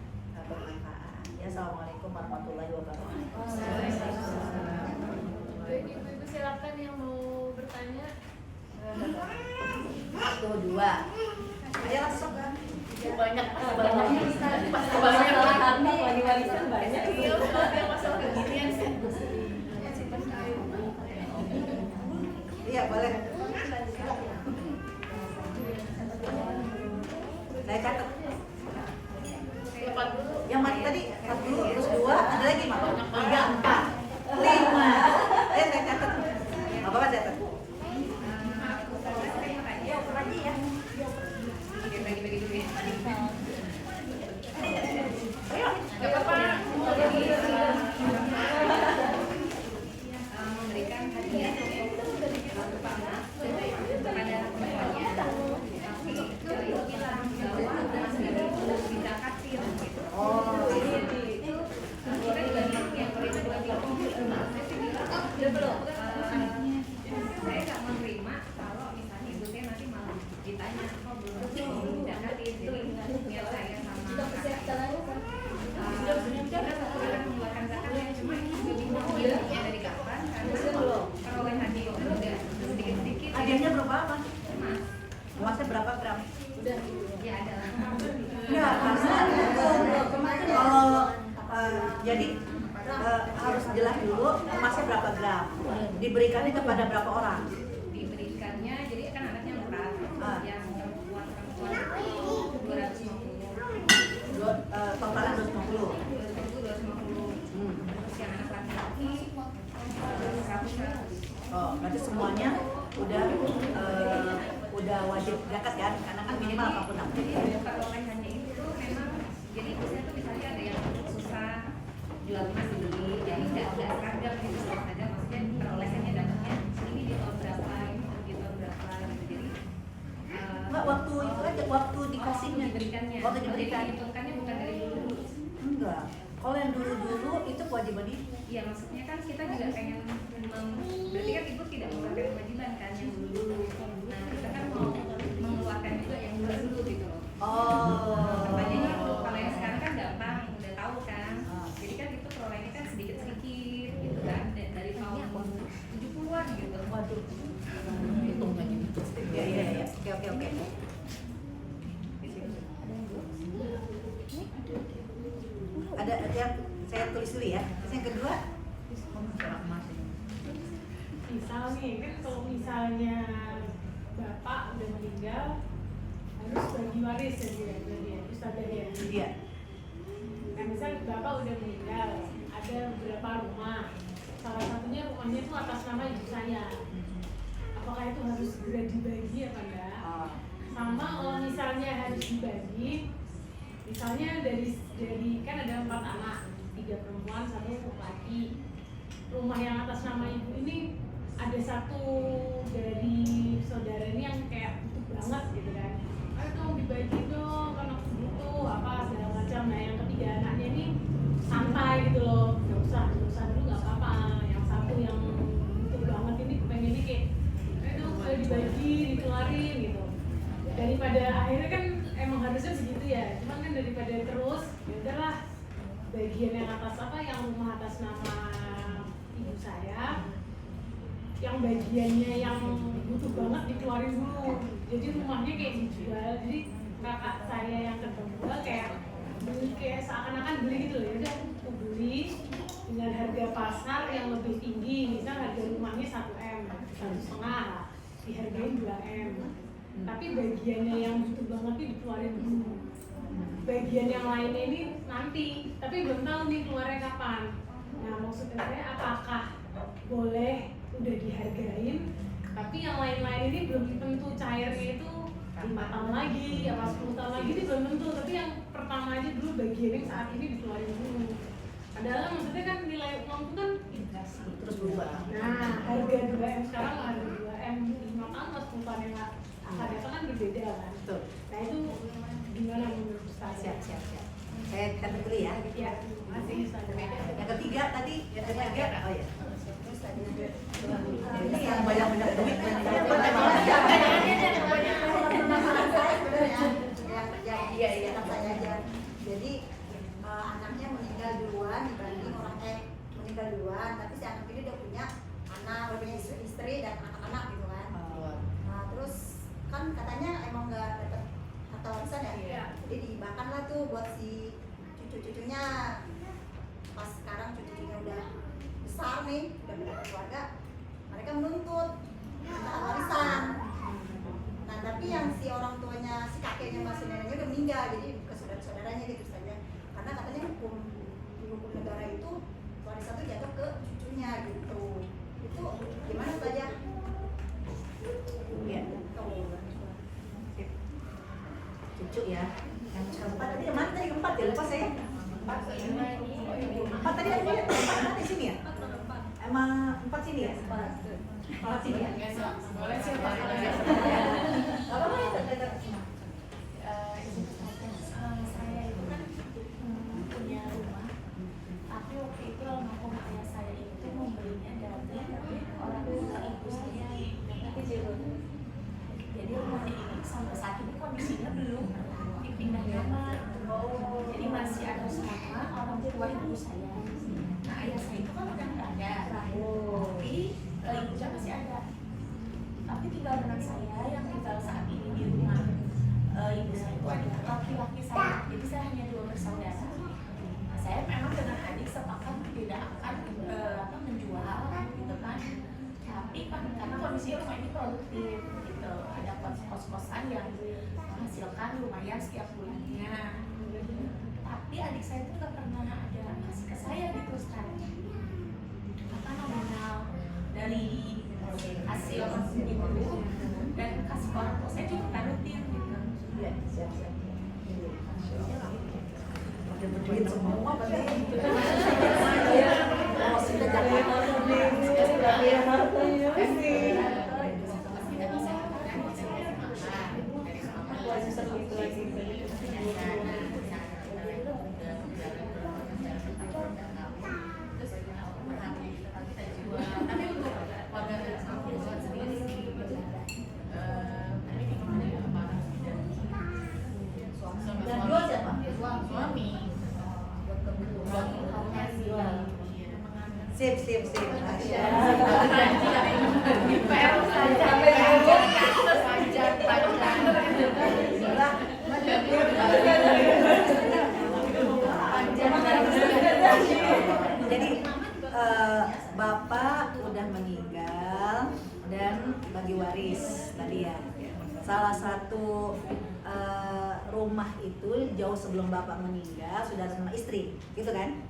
Speaker 1: bermanfaat. Ya, assalamualaikum warahmatullahi wabarakatuh.
Speaker 2: Ibu-ibu silakan yang mau bertanya.
Speaker 1: Satu, dua. Ayo langsung kan.
Speaker 2: Banyak
Speaker 3: masalah harta lagi warisan banyak.
Speaker 2: Iya, soalnya masalah beginian sih.
Speaker 1: Iya, boleh. Saya catat.
Speaker 2: Cepat dulu.
Speaker 1: Yang mati tadi satu, terus dua, ada lagi mak? Tiga, empat, lima. Saya catat. Apa saya catat?
Speaker 2: Bagi-bagi duit.
Speaker 1: Ayo.
Speaker 2: Gak apa-apa.
Speaker 4: Memberikan hadiah kepada temannya, tapi itu bilang bahwa bisa kasih gitu.
Speaker 1: Oh,
Speaker 4: Itu kita juga bilang yang berdua saya sih bilang saya nggak menerima kalau misalnya ibu saya nanti malah ditanya kok belum didakatin, jadi niat saya sama kakak kita akan mengeluarkan zakatnya, cuma itu juga bingung ya dari kapan, karena perolehannya itu udah sedikit-sedikit.
Speaker 1: hadiahnya berapa apa?
Speaker 4: Mas,
Speaker 1: Emasnya berapa gram?
Speaker 4: ya ada lah.
Speaker 1: Ya, karena kalau jadi harus jelas dulu emasnya berapa gram, diberikannya kepada berapa orang.
Speaker 4: Diberikannya, jadi kan anaknya 4, yang perempuan 250,
Speaker 1: Totalnya 250.
Speaker 4: 250, terus yang anak laki-laki 100.
Speaker 1: Oh, berarti semuanya udah wajib zakat kan? Karena kan minimal 86.
Speaker 4: Jadi perolehannya itu memang, jadi biasanya tuh misalnya ada yang susah jual emas dibeli, jadi tidak seragam gitu, ada maksudnya perolehannya dapatnya ini di tahun berapa, ini di tahun berapa gitu. Jadi
Speaker 1: Enggak, waktu itu aja, waktu dikasihnya.
Speaker 4: diberikannya,
Speaker 1: Waktu diberikan.
Speaker 4: jadi hitungkannya bukan dari dulu.
Speaker 1: Enggak. Kalau yang dulu-dulu itu kewajiban ibu.
Speaker 4: Iya, maksudnya kan kita juga pengen berarti kan ibu tidak mengeluarkan kewajiban kan yang dulu. Nah, kita kan mau mengeluarkan juga yang dulu gitu loh.
Speaker 1: Oh.
Speaker 4: Makanya itu kalau yang sekarang kan gampang, udah tahu kan. Jadi kan itu perolehannya kan sedikit-sedikit gitu kan, dari tahun 70-an gitu.
Speaker 1: Waduh. Hitungnya gitu. Iya. Oke. Ada yang saya tulis dulu ya. Terus yang kedua,
Speaker 5: Misal nih, kan kalau misalnya bapak udah meninggal harus bagi waris ya dia, Ustazah ya.
Speaker 1: Iya.
Speaker 5: Nah misal bapak udah meninggal, ada beberapa rumah, salah satunya rumahnya itu atas nama ibu saya. Apakah itu harus segera dibagi apa enggak? Sama kalau misalnya harus dibagi, misalnya dari kan ada 4 anak, 3 perempuan, 1 laki. Rumah yang atas nama ibu ini ada satu dari saudara ini yang kayak butuh banget gitu kan. Ayo dong dibagi dong, kan aku butuh apa segala macam. Nah yang ketiga anaknya ini santai gitu loh, nggak usah dulu nggak apa-apa. Yang satu yang butuh banget ini pengennya kayak ayo dong ayo dibagi, dikeluarin gitu. Daripada akhirnya kan emang harusnya begitu ya, cuman kan daripada terus ya udahlah bagian yang atas apa yang rumah atas nama ibu saya, yang bagiannya yang butuh banget dikeluarin dulu. Jadi rumahnya kayak dijual, jadi kakak saya yang kedua kayak beli, kayak seakan-akan beli gitu loh. Ya udah aku beli dengan harga pasar yang lebih tinggi, misal harga rumahnya 1M, 1,5 lah, dihargain 2M. Tapi bagiannya yang butuh banget ini dikeluarin dulu. Bagian yang lainnya ini nanti, tapi belum tahu nih keluarnya kapan. Nah maksudnya saya apakah boleh udah dihargain, tapi yang lain-lain ini belum tentu cairnya itu 5 tahun lagi, apa 10 tahun lagi ini belum tentu. Tapi yang pertama aja dulu bagian yang saat ini dikeluarin dulu. Padahal maksudnya kan nilai uang itu kan inflasi
Speaker 1: Terus berubah.
Speaker 5: Nah harga 2M sekarang harga 2M 5 tahun atau 10 tahun yang akan datang kan berbeda kan.
Speaker 1: Betul.
Speaker 5: Nah itu gimana menurut Ustaz?
Speaker 1: Siap. Saya kata dulu ya.
Speaker 5: Ya, masih Ustaz.
Speaker 1: Yang ketiga tadi, yang ketiga, oh ya. Ini yang banyak duit.
Speaker 6: Jadi anaknya meninggal duluan dibanding orang meninggal duluan, tapi si anak ini udah punya anak, udah punya istri dan anak-anak gitu kan. Nah terus kan katanya emang nggak dapat harta warisan ya, jadi dihibahkan lah tuh buat si cucu-cucunya. Pas sekarang cucu-cucunya udah besar nih, udah berkeluarga keluarga, mereka menuntut minta warisan. Nah tapi yang si orang tuanya, si kakeknya masih neneknya udah meninggal, jadi ke saudara-saudaranya gitu saja. Karena katanya di hukum negara itu warisan itu jatuh ke cucunya gitu. Itu gimana saja?
Speaker 1: Iya. Cucu ya. Yang keempat tadi yang mana tadi keempat ya? Lupa saya. Empat tadi ada empat di sini ya? Emang 4 sini ya? 4 sini ya?
Speaker 2: Boleh siapa?
Speaker 1: Apa ya?
Speaker 7: Saya itu kan punya rumah, tapi waktu itu almarhum ayah saya itu membelinya dari orang tua ibu saya. Jadi rumahnya ini sampai saat ini kondisinya belum dipindah kamar, jadi masih ada sama orang tua ibu saya. Nah ayah saya itu kan udah nggak ada, tapi ibunya masih ada. Tapi tinggal dengan saya yang tinggal saat ini di rumah ibu saya itu ada laki-laki saya, jadi saya hanya 2 bersaudara. Nah, saya memang dengan adik sepakat tidak akan menjual gitu kan, tapi kan karena kondisi rumah ini produktif gitu, ada kos-kosan yang menghasilkan lumayan setiap bulannya. Tapi adik saya itu nggak pernah ada kasih ke saya gitu sekarang, apa nominal dari hasil itu dan kasih ke orang tua saya juga kan rutin gitu.
Speaker 1: Iya, siap. Udah berduit semua berarti. Oh, sudah Dan dua siapa?
Speaker 2: Suami.
Speaker 1: Sip. Jadi bapak udah meninggal dan bagi waris tadi ya. Salah satu rumah itu jauh sebelum bapak meninggal sudah sama istri, gitu kan?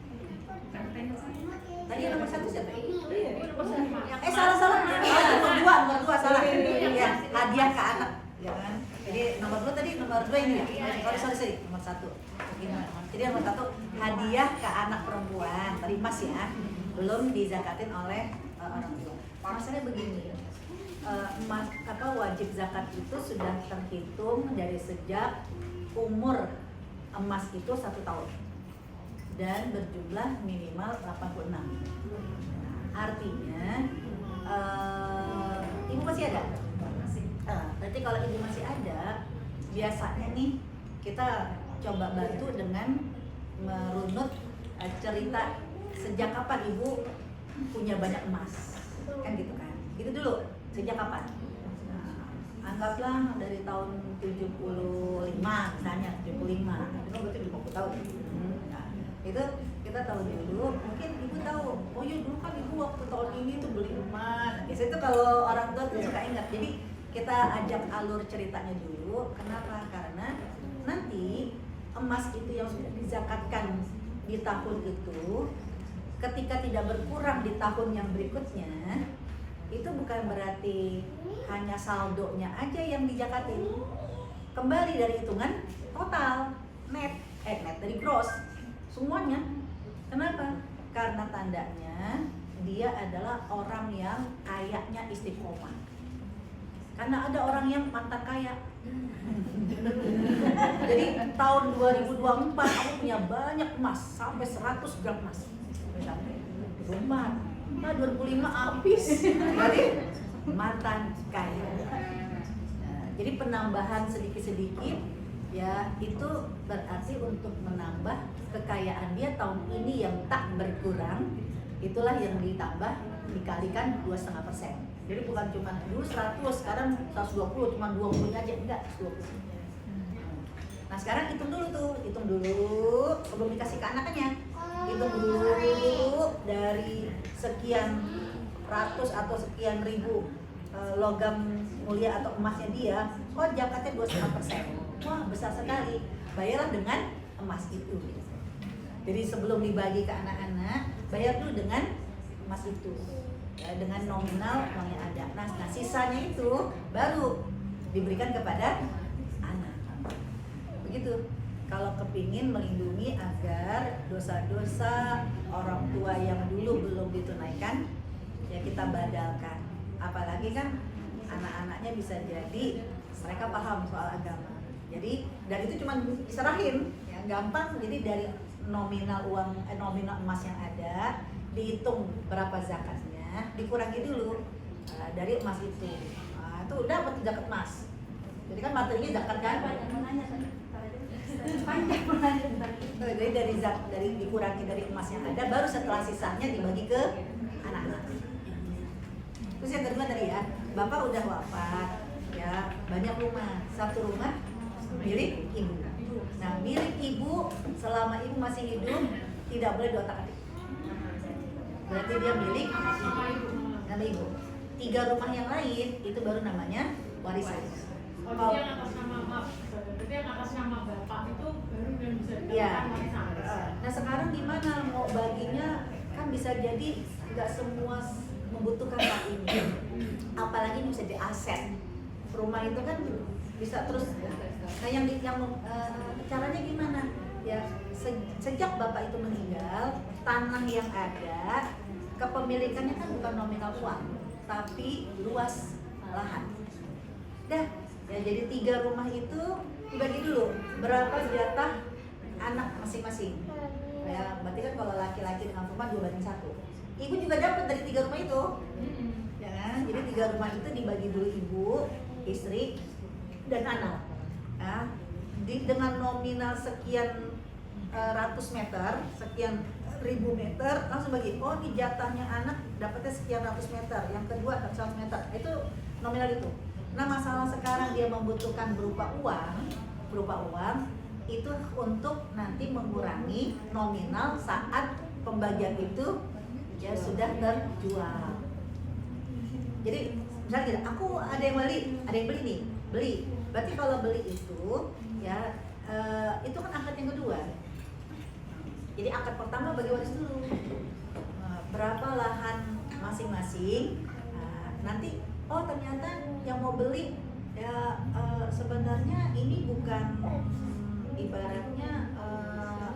Speaker 1: Tadi yang nomor 1 siapa? Salah. Nomor dua salah. Ya, hadiah ke anak, ya kan? Jadi nomor 2 ini ya. Sorry, nomor 1. Jadi nomor 1 hadiah ke anak perempuan, tadi emas ya, belum dizakatin oleh orang tua. Masalahnya begini, emas wajib zakat itu sudah terhitung dari sejak umur emas itu 1 tahun dan berjumlah minimal 86. Artinya ibu masih ada? Berarti kalau ibu masih ada, biasanya nih kita coba bantu dengan merunut cerita sejak kapan ibu punya banyak emas, kan gitu kan? Itu dulu, sejak kapan? Anggaplah dari tahun 75 misalnya, 75, itu berarti 50 tahun. Nah, itu kita tahu dulu, mungkin ibu tahu, oh iya dulu kan ibu waktu tahun ini tuh beli emas. Biasanya itu kalau orang tua tuh suka ingat, jadi kita ajak alur ceritanya dulu. Kenapa? Karena nanti emas itu yang sudah dizakatkan di tahun itu, ketika tidak berkurang di tahun yang berikutnya, itu bukan berarti hanya saldonya aja yang dijakatin, kembali dari hitungan total net dari gross semuanya. Kenapa? Karena tandanya dia adalah orang yang kayaknya istiqomah. Karena ada orang yang mantan kaya. Jadi tahun 2024 kamu punya banyak emas sampai 100 gram emas. Rumah. Nah 2005 habis. Jadi mantan kaya. Nah, jadi penambahan sedikit-sedikit ya itu berarti untuk menambah kekayaan dia tahun ini yang tak berkurang, itulah yang ditambah dikalikan 2,5%. Jadi bukan cuma dulu 100, sekarang 120, cuma 20 aja, enggak 20. Nah sekarang hitung dulu sebelum dikasih ke anaknya, hitung dulu dari sekian ratus atau sekian ribu logam mulia atau emasnya dia, kok zakatnya 2,5%. Wah besar sekali, bayarlah dengan emas itu. Jadi sebelum dibagi ke anak-anak, bayar dulu dengan emas itu ya, dengan nominal uang yang ada. Nah sisanya itu baru diberikan kepada anak. Begitu. Kalau kepingin melindungi agar dosa-dosa orang tua yang dulu belum ditunaikan, ya kita badalkan. Apalagi kan anak-anaknya bisa jadi mereka paham soal agama. Jadi dan itu cuma diserahin, ya gampang. Jadi dari nominal uang, nominal emas yang ada, dihitung berapa zakatnya, dikurangi dulu dari emas itu. Nah, itu dapat zakat emas. Jadi kan materinya zakat kan? Jadi dari dikurangi dari emas yang ada, baru setelah sisanya dibagi ke anak-anak. Terus yang kedua tadi ya, bapak udah wafat, ya banyak rumah, satu rumah milik ibu. Nah milik ibu selama ibu masih hidup tidak boleh diotak-atik. Berarti dia milik nama ibu. 3 rumah yang lain itu baru namanya warisan.
Speaker 5: Kalau yang atas nama berarti yang atas nama bapak itu baru dan bisa dikatakan warisan.
Speaker 1: Nah sekarang gimana mau baginya, kan bisa jadi nggak semua membutuhkan hal ini, apalagi bisa jadi aset. Rumah itu kan bisa terus. Nah yang caranya gimana? Ya sejak bapak itu meninggal, tanah yang ada kepemilikannya kan bukan nominal uang, tapi luas lahan. Dah, ya jadi 3 rumah itu dibagi dulu berapa jatah anak masing-masing. Ya berarti kan kalau laki-laki dengan perempuan 2/1. Ibu juga dapat dari 3 rumah itu, ya kan? Jadi 3 rumah itu dibagi dulu ibu, istri, dan anak. Ya, dengan nominal sekian ratus meter, sekian ribu meter, langsung bagi. Oh, ini jatahnya anak dapatnya sekian ratus meter, yang kedua 100 meter. Itu nominal itu. Nah, masalah sekarang dia membutuhkan berupa uang itu untuk nanti mengurangi nominal saat pembagian itu ya sudah terjual. Jadi misalnya gini, aku ada yang beli nih, beli. Berarti kalau beli itu ya itu kan akad yang kedua. Jadi akad pertama bagi waris dulu. Berapa lahan masing-masing. Nanti ternyata yang mau beli ya sebenarnya ini bukan ibaratnya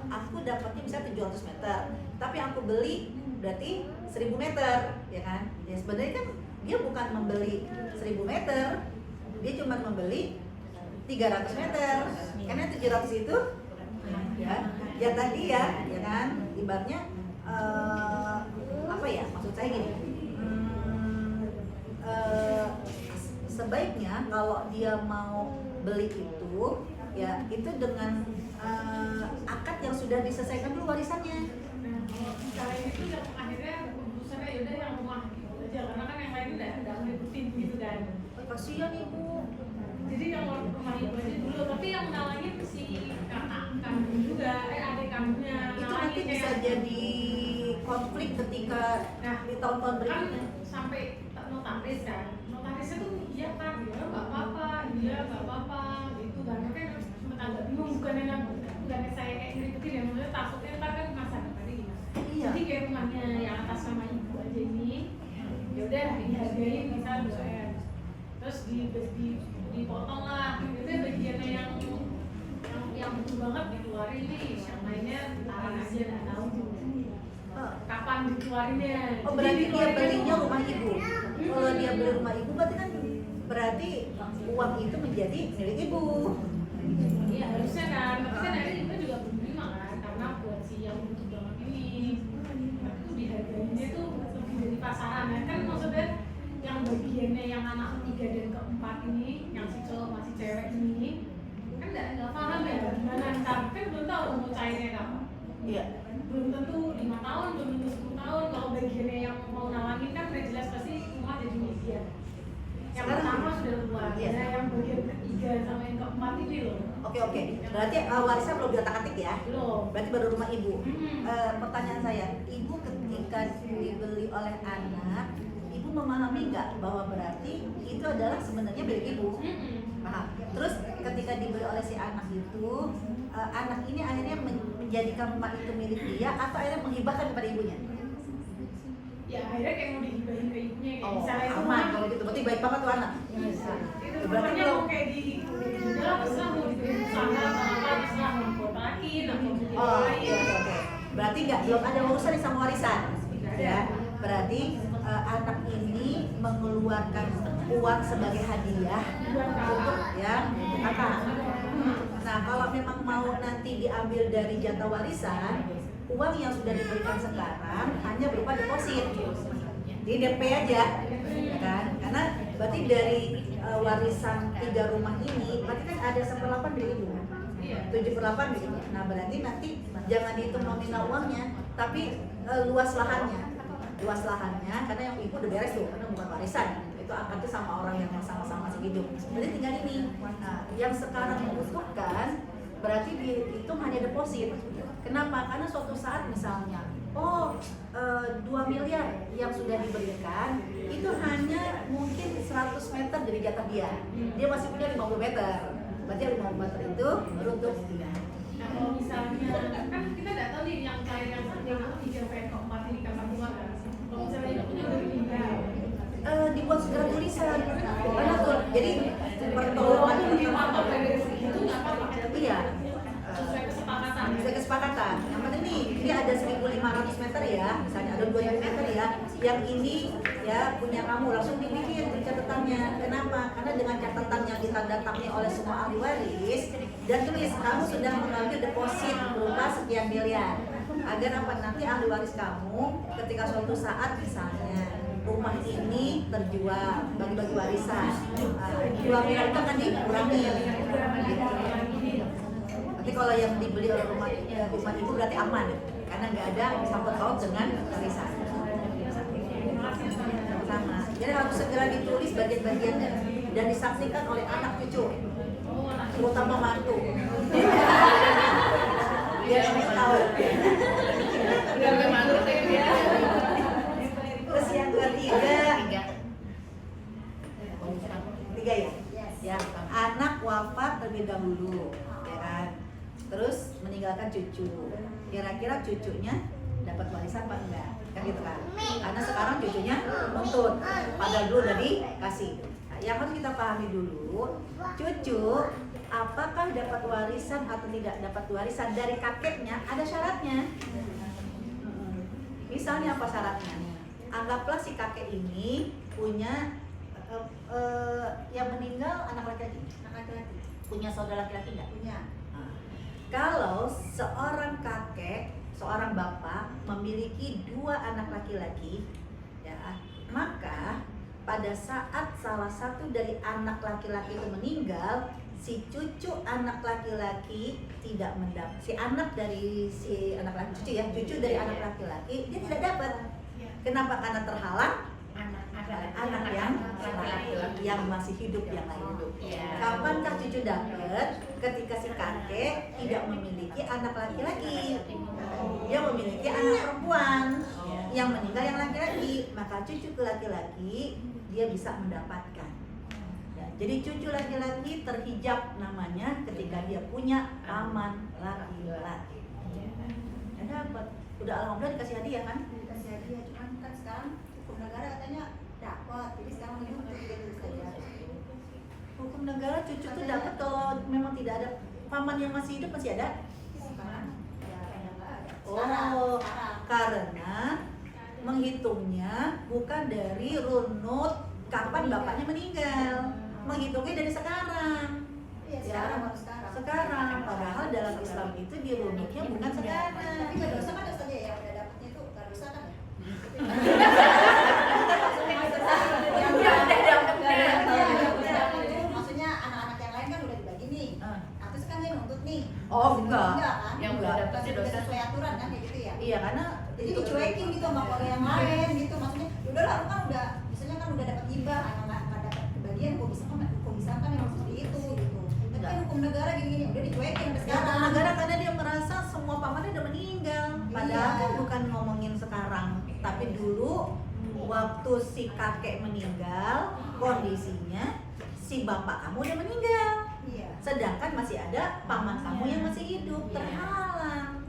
Speaker 1: aku dapatnya misalnya 700 meter, tapi aku beli berarti 1000 meter, ya kan? Ya sebenarnya kan dia bukan membeli 1000 meter, dia cuma membeli 300 meter, karena 700 itu ya tadi ya kan? Ibaratnya apa ya? Maksud saya gini, sebaiknya kalau dia mau beli itu ya itu dengan akad yang sudah diselesaikan dulu warisannya.
Speaker 5: Kalau ini tuh yang akhirnya keputusannya yaudah yang rumah gitu aja, karena kan yang lain udah ngikutin gitu kan.
Speaker 1: Kasihan ibu.
Speaker 5: Jadi yang rumah ibu aja dulu, tapi yang nalangin si kakak kandung juga, adik kandungnya.
Speaker 1: Itu nanti bisa jadi konflik ketika di tahun-tahun
Speaker 5: kan
Speaker 1: berikutnya.
Speaker 5: sampai notaris kan, notarisnya tuh iya kan, iya nggak apa-apa, iya nggak apa-apa, gitu kan. Makanya sempat agak bingung, bukannya saya kayak ngikutin ya, maksudnya takutnya ntar kan masa depannya gimana.
Speaker 1: Iya.
Speaker 5: Jadi kayak rumahnya yang atas sama ibu aja ini, ya udah dihargain bisa 2M, terus dipotong lah, itu bagiannya yang betul banget dikeluarin nih, yang lainnya tahan aja nggak tahu kapan dikeluarinnya.
Speaker 1: Oh berarti dia belinya rumah ibu. Kalau dia beli rumah ibu berarti uang itu menjadi milik ibu.
Speaker 5: Iya harusnya kan, tapi kan akhirnya ibu juga belum terima kan, karena buat si yang butuh banget ini, itu dihargainya tuh lebih dari pasaran ya kan, maksudnya yang bagiannya yang anak ketiga dan keempat ini, yang si cowok masih cewek ini, kan nggak paham ya gimana ntar, kan belum tahu mau cairnya kapan.
Speaker 1: Iya.
Speaker 5: Belum tentu 5 tahun, belum tentu 10 tahun. Kalau bagiannya yang mau nalangin kan udah jelas pasti rumah jadi milik dia. Yang pertama sudah keluar,
Speaker 1: Iya.
Speaker 5: nah yang bagian ketiga sama yang keempat ini loh.
Speaker 1: Oke. Berarti warisan belum diotak-atik ya?
Speaker 5: Belum.
Speaker 1: Berarti baru rumah ibu. Pertanyaan saya, ibu ketika dibeli oleh anak, ibu memahami nggak bahwa berarti itu adalah sebenarnya milik ibu? Paham. Terus ketika dibeli oleh si anak itu, anak ini akhirnya menjadikan rumah itu milik dia atau akhirnya menghibahkan kepada ibunya?
Speaker 5: Ya akhirnya kayak mau dihibahin ke ibunya kayak
Speaker 1: Oh,
Speaker 5: misalnya itu
Speaker 1: aman kalau gitu. Berarti baik banget tuh anak.
Speaker 5: itu
Speaker 1: Berarti
Speaker 5: rumahnya
Speaker 1: belum.
Speaker 5: mau kayak di udah terserah mau diberi usaha atau apa, terserah mau kontrakin atau bikin
Speaker 1: Oh,
Speaker 5: lain.
Speaker 1: oke. Berarti belum ada urusan nih sama warisan, ya. Berarti anak ini mengeluarkan uang sebagai hadiah untuk kakak. Nah, kalau memang mau nanti diambil dari jatah warisan, uang yang sudah diberikan sekarang hanya berupa deposit di DP aja, ya kan? Karena berarti dari warisan 3 rumah ini, berarti kan ada 1/8 dari ibu, 7/8 dari ibu. Nah, berarti nanti jangan dihitung nominal uangnya, tapi luas lahannya, karena yang ibu udah beres tuh, karena bukan warisan. Itu angkatnya sama orang yang sama-sama masih hidup. Berarti tinggal ini. Nah, yang sekarang membutuhkan berarti dihitung hanya deposit. Kenapa? Karena suatu saat misalnya, 2 miliar yang sudah diberikan itu hanya mungkin 100 meter dari jatah dia. Dia masih punya 50 meter. Berarti 50 meter itu baru untuk dia.
Speaker 5: Nah kalau misalnya kan kita nggak tahu nih yang cair yang ketiga sampai keempat ini kapan keluar kan. Kalau misalnya ibunya udah meninggal,
Speaker 1: dibuat segera tulisan. Karena tuh, jadi pertolongan
Speaker 5: dipotong dari segitu nggak apa-apa.
Speaker 1: iya.
Speaker 5: Sesuai kesepakatan.
Speaker 1: Bisa kesepakatan. Yang penting nih, ini ada 1.500 meter ya, misalnya ada 2.000 meter ya. Yang ini ya punya kamu, langsung dibikin catatannya. Kenapa? Karena dengan catatan yang ditandatangani oleh semua ahli waris dan tulis kamu sudah mengambil deposit berupa sekian miliar. Agar apa? Nanti ahli waris kamu ketika suatu saat misalnya rumah ini terjual bagi-bagi warisan, 2 miliar itu akan dikurangi. Nanti kalau yang dibeli oleh rumah ibu berarti aman, karena nggak ada sangkut paut dengan warisan. Sama. Jadi harus segera ditulis bagian-bagiannya dan disaksikan oleh anak cucu, terutama mantu. Biar mereka tahu.
Speaker 3: Udah memang dia.
Speaker 1: melahirkan cucu. Kira-kira cucunya dapat warisan apa enggak? Kan gitu kan. Karena sekarang cucunya nuntut, padahal dulu udah dikasih. Nah, yang harus kita pahami dulu, cucu apakah dapat warisan atau tidak dapat warisan dari kakeknya ada syaratnya. Misalnya apa syaratnya? Anggaplah si kakek ini punya yang meninggal anak laki-laki. Punya saudara laki-laki nggak?
Speaker 6: Punya.
Speaker 1: Nah, kalau seorang kakek, seorang bapak memiliki 2 anak laki-laki, ya, maka pada saat salah satu dari anak laki-laki itu meninggal, si cucu anak laki-laki tidak mendapat, si anak dari si anak laki cucu ya, cucu dari anak laki-laki dia tidak dapat. Kenapa? Karena terhalang anak yang laki-laki yang masih hidup yang lain. Kapankah cucu dapat? Ketika si kakek tidak memiliki anak laki-laki, dia memiliki anak perempuan yang meninggal yang laki-laki, maka cucu ke laki-laki dia bisa mendapatkan. Ya, jadi cucu laki-laki terhijab namanya ketika dia punya paman laki-laki. Ya dapat. Udah alhamdulillah dikasih hadiah kan?
Speaker 6: Dikasih hadiah, cuman kan sekarang hukum negara katanya dapat, jadi sekarang menuntut gitu saja.
Speaker 1: Hukum negara cucu tuh dapat kalau memang tidak ada paman yang masih hidup masih ada.
Speaker 6: Sekarang ya nggak ada.
Speaker 1: Oh,
Speaker 6: Sekarang.
Speaker 1: karena menghitungnya bukan dari runut kapan bapaknya meninggal, menghitungnya dari sekarang.
Speaker 6: Iya,
Speaker 1: Ya,
Speaker 6: sekarang baru sekarang.
Speaker 1: sekarang. Padahal dalam Islam itu dirunutnya bukan sekarang.
Speaker 6: Tapi nggak dosa kan dosa aja ya, udah dapetnya itu nggak dosa kan ya? Yang udah dapet itu maksudnya anak-anak yang lain kan udah dibagi nih.
Speaker 1: Ah.
Speaker 6: Nah, terus kan dia nuntut nih.
Speaker 1: Oh, enggak.
Speaker 6: Enggak kan?
Speaker 2: Yang udah dapet sih
Speaker 6: Udah
Speaker 2: dosa.
Speaker 6: sesuai aturan kan kayak gitu ya.
Speaker 1: Iya, karena
Speaker 6: Jadi dicuekin gitu sama keluarga yang lain gitu. Maksudnya udah lah, lu kan udah misalnya kan udah dapat hibah, nggak dapat kebagian, kok bisa kan yang seperti itu gitu. Tapi kan hukum negara gini-gini udah dicuekin sampai
Speaker 1: ya,
Speaker 6: sekarang.
Speaker 1: negara karena dia merasa semua pamannya udah meninggal. Padahal
Speaker 6: Iya.
Speaker 1: kan bukan ngomongin sekarang, tapi dulu waktu si kakek meninggal, kondisinya si bapak kamu udah meninggal.
Speaker 6: Iya.
Speaker 1: Sedangkan masih ada paman kamu yang masih hidup, terhalang.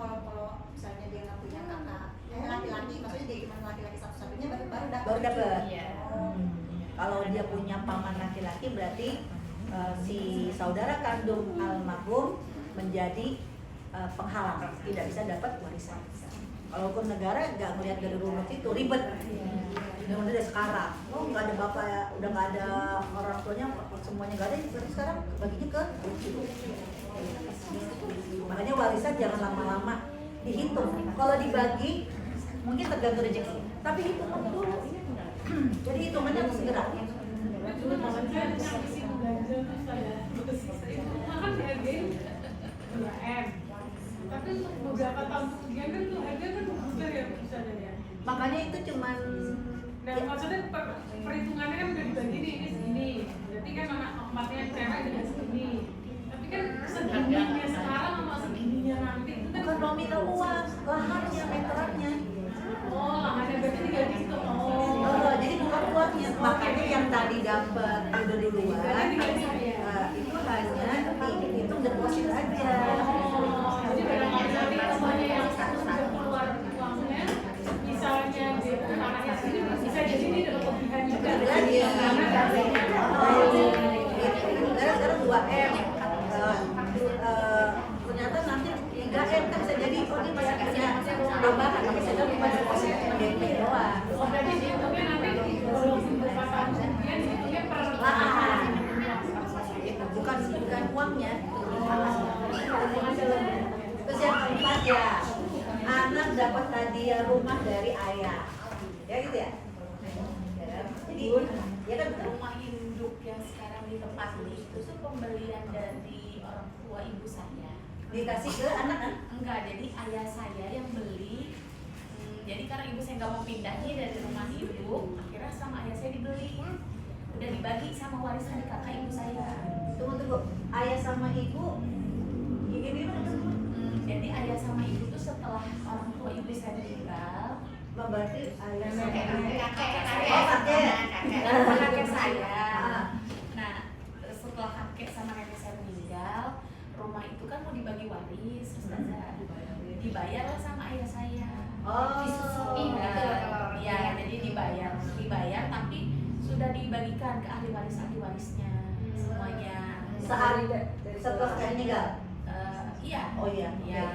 Speaker 6: Kalau misalnya dia nggak punya kakak, laki-laki, maksudnya dia cuma laki-laki satu-satunya baru dapat.
Speaker 1: Baru dapet.
Speaker 2: Iya.
Speaker 1: Kalau dia punya paman laki-laki berarti si saudara kandung almarhum menjadi penghalang, tidak bisa dapat warisan. Kalau hukum negara nggak melihat dari runut itu ribet. Udah dari sekarang, oh nggak ada bapak ya, udah nggak ada orang tuanya, semuanya nggak ada, berarti sekarang baginya ke cucu. Makanya warisan jangan lama-lama dihitung. Kalau dibagi mungkin tergantung rezeki, tapi hitungan dulu. Jadi hitungannya harus segera.
Speaker 5: Dulu maksudnya yang isi belanja terus ada makan hargain 2M. Tapi untuk beberapa tahun kemudian kan tuh harga kan berubah ya bisa ada ya.
Speaker 1: Makanya itu cuman
Speaker 5: Nah maksudnya perhitungannya kan udah dibagi nih, ini segini. Berarti kan anak empatnya cewek dengan segini. Tapi kan segininya sekarang sama segininya nanti itu kan
Speaker 1: bukan nominal uang, lahannya, meterannya.
Speaker 5: oh lahannya berarti tinggal di situ.
Speaker 1: Oh, jadi bukan uangnya. Makanya yang tadi dapat udah duluan,
Speaker 5: Berarti tinggal di situ ya.
Speaker 1: itu hanya dihitung deposit aja.
Speaker 5: Jadi barangkali nanti semuanya yang sudah keluar uangnya, misalnya di anaknya sendiri bisa jadi dia dapat kelebihan juga.
Speaker 1: Lagi ya,
Speaker 5: Karena dari
Speaker 1: sekarang 2M. Ternyata nanti 3M kan bisa jadi oh ini masih punya tambahan, tapi saya cuma deposit DP doang.
Speaker 5: oh berarti dihitungnya nanti walaupun beberapa tahun kemudian dihitungnya per
Speaker 1: Lahan. Bukan uangnya. Terus yang keempat ya, anak dapat hadiah rumah dari ayah. Ya gitu ya. Jadi ya kan
Speaker 7: Rumah induk yang sekarang ditempati itu tuh pembelian dari orang tua ibu saya.
Speaker 1: dikasih ke anak kan?
Speaker 7: Enggak, jadi ayah saya yang beli. Jadi karena ibu saya nggak mau pindah nih dari rumah ibu, akhirnya sama ayah saya dibeli. Udah dibagi sama warisan di kakak ibu saya.
Speaker 1: Tunggu. Ayah sama ibu ini
Speaker 7: Jadi ayah sama ibu tuh setelah orang tua ibu saya meninggal,
Speaker 1: berarti ayah sama
Speaker 7: kakek saya. Nah, setelah kakek sama nenek saya meninggal, rumah itu kan mau dibagi waris. waris, ustazah. Dibayar lah sama ayah saya.
Speaker 1: Oh.
Speaker 7: Disusuin
Speaker 4: Iya.
Speaker 7: gitu loh. Ya, jadi dibayar tapi sudah dibagikan ke ahli warisnya semuanya.
Speaker 1: Sehari setelah saya meninggal.
Speaker 7: Iya.
Speaker 1: Oh iya.
Speaker 7: Iya.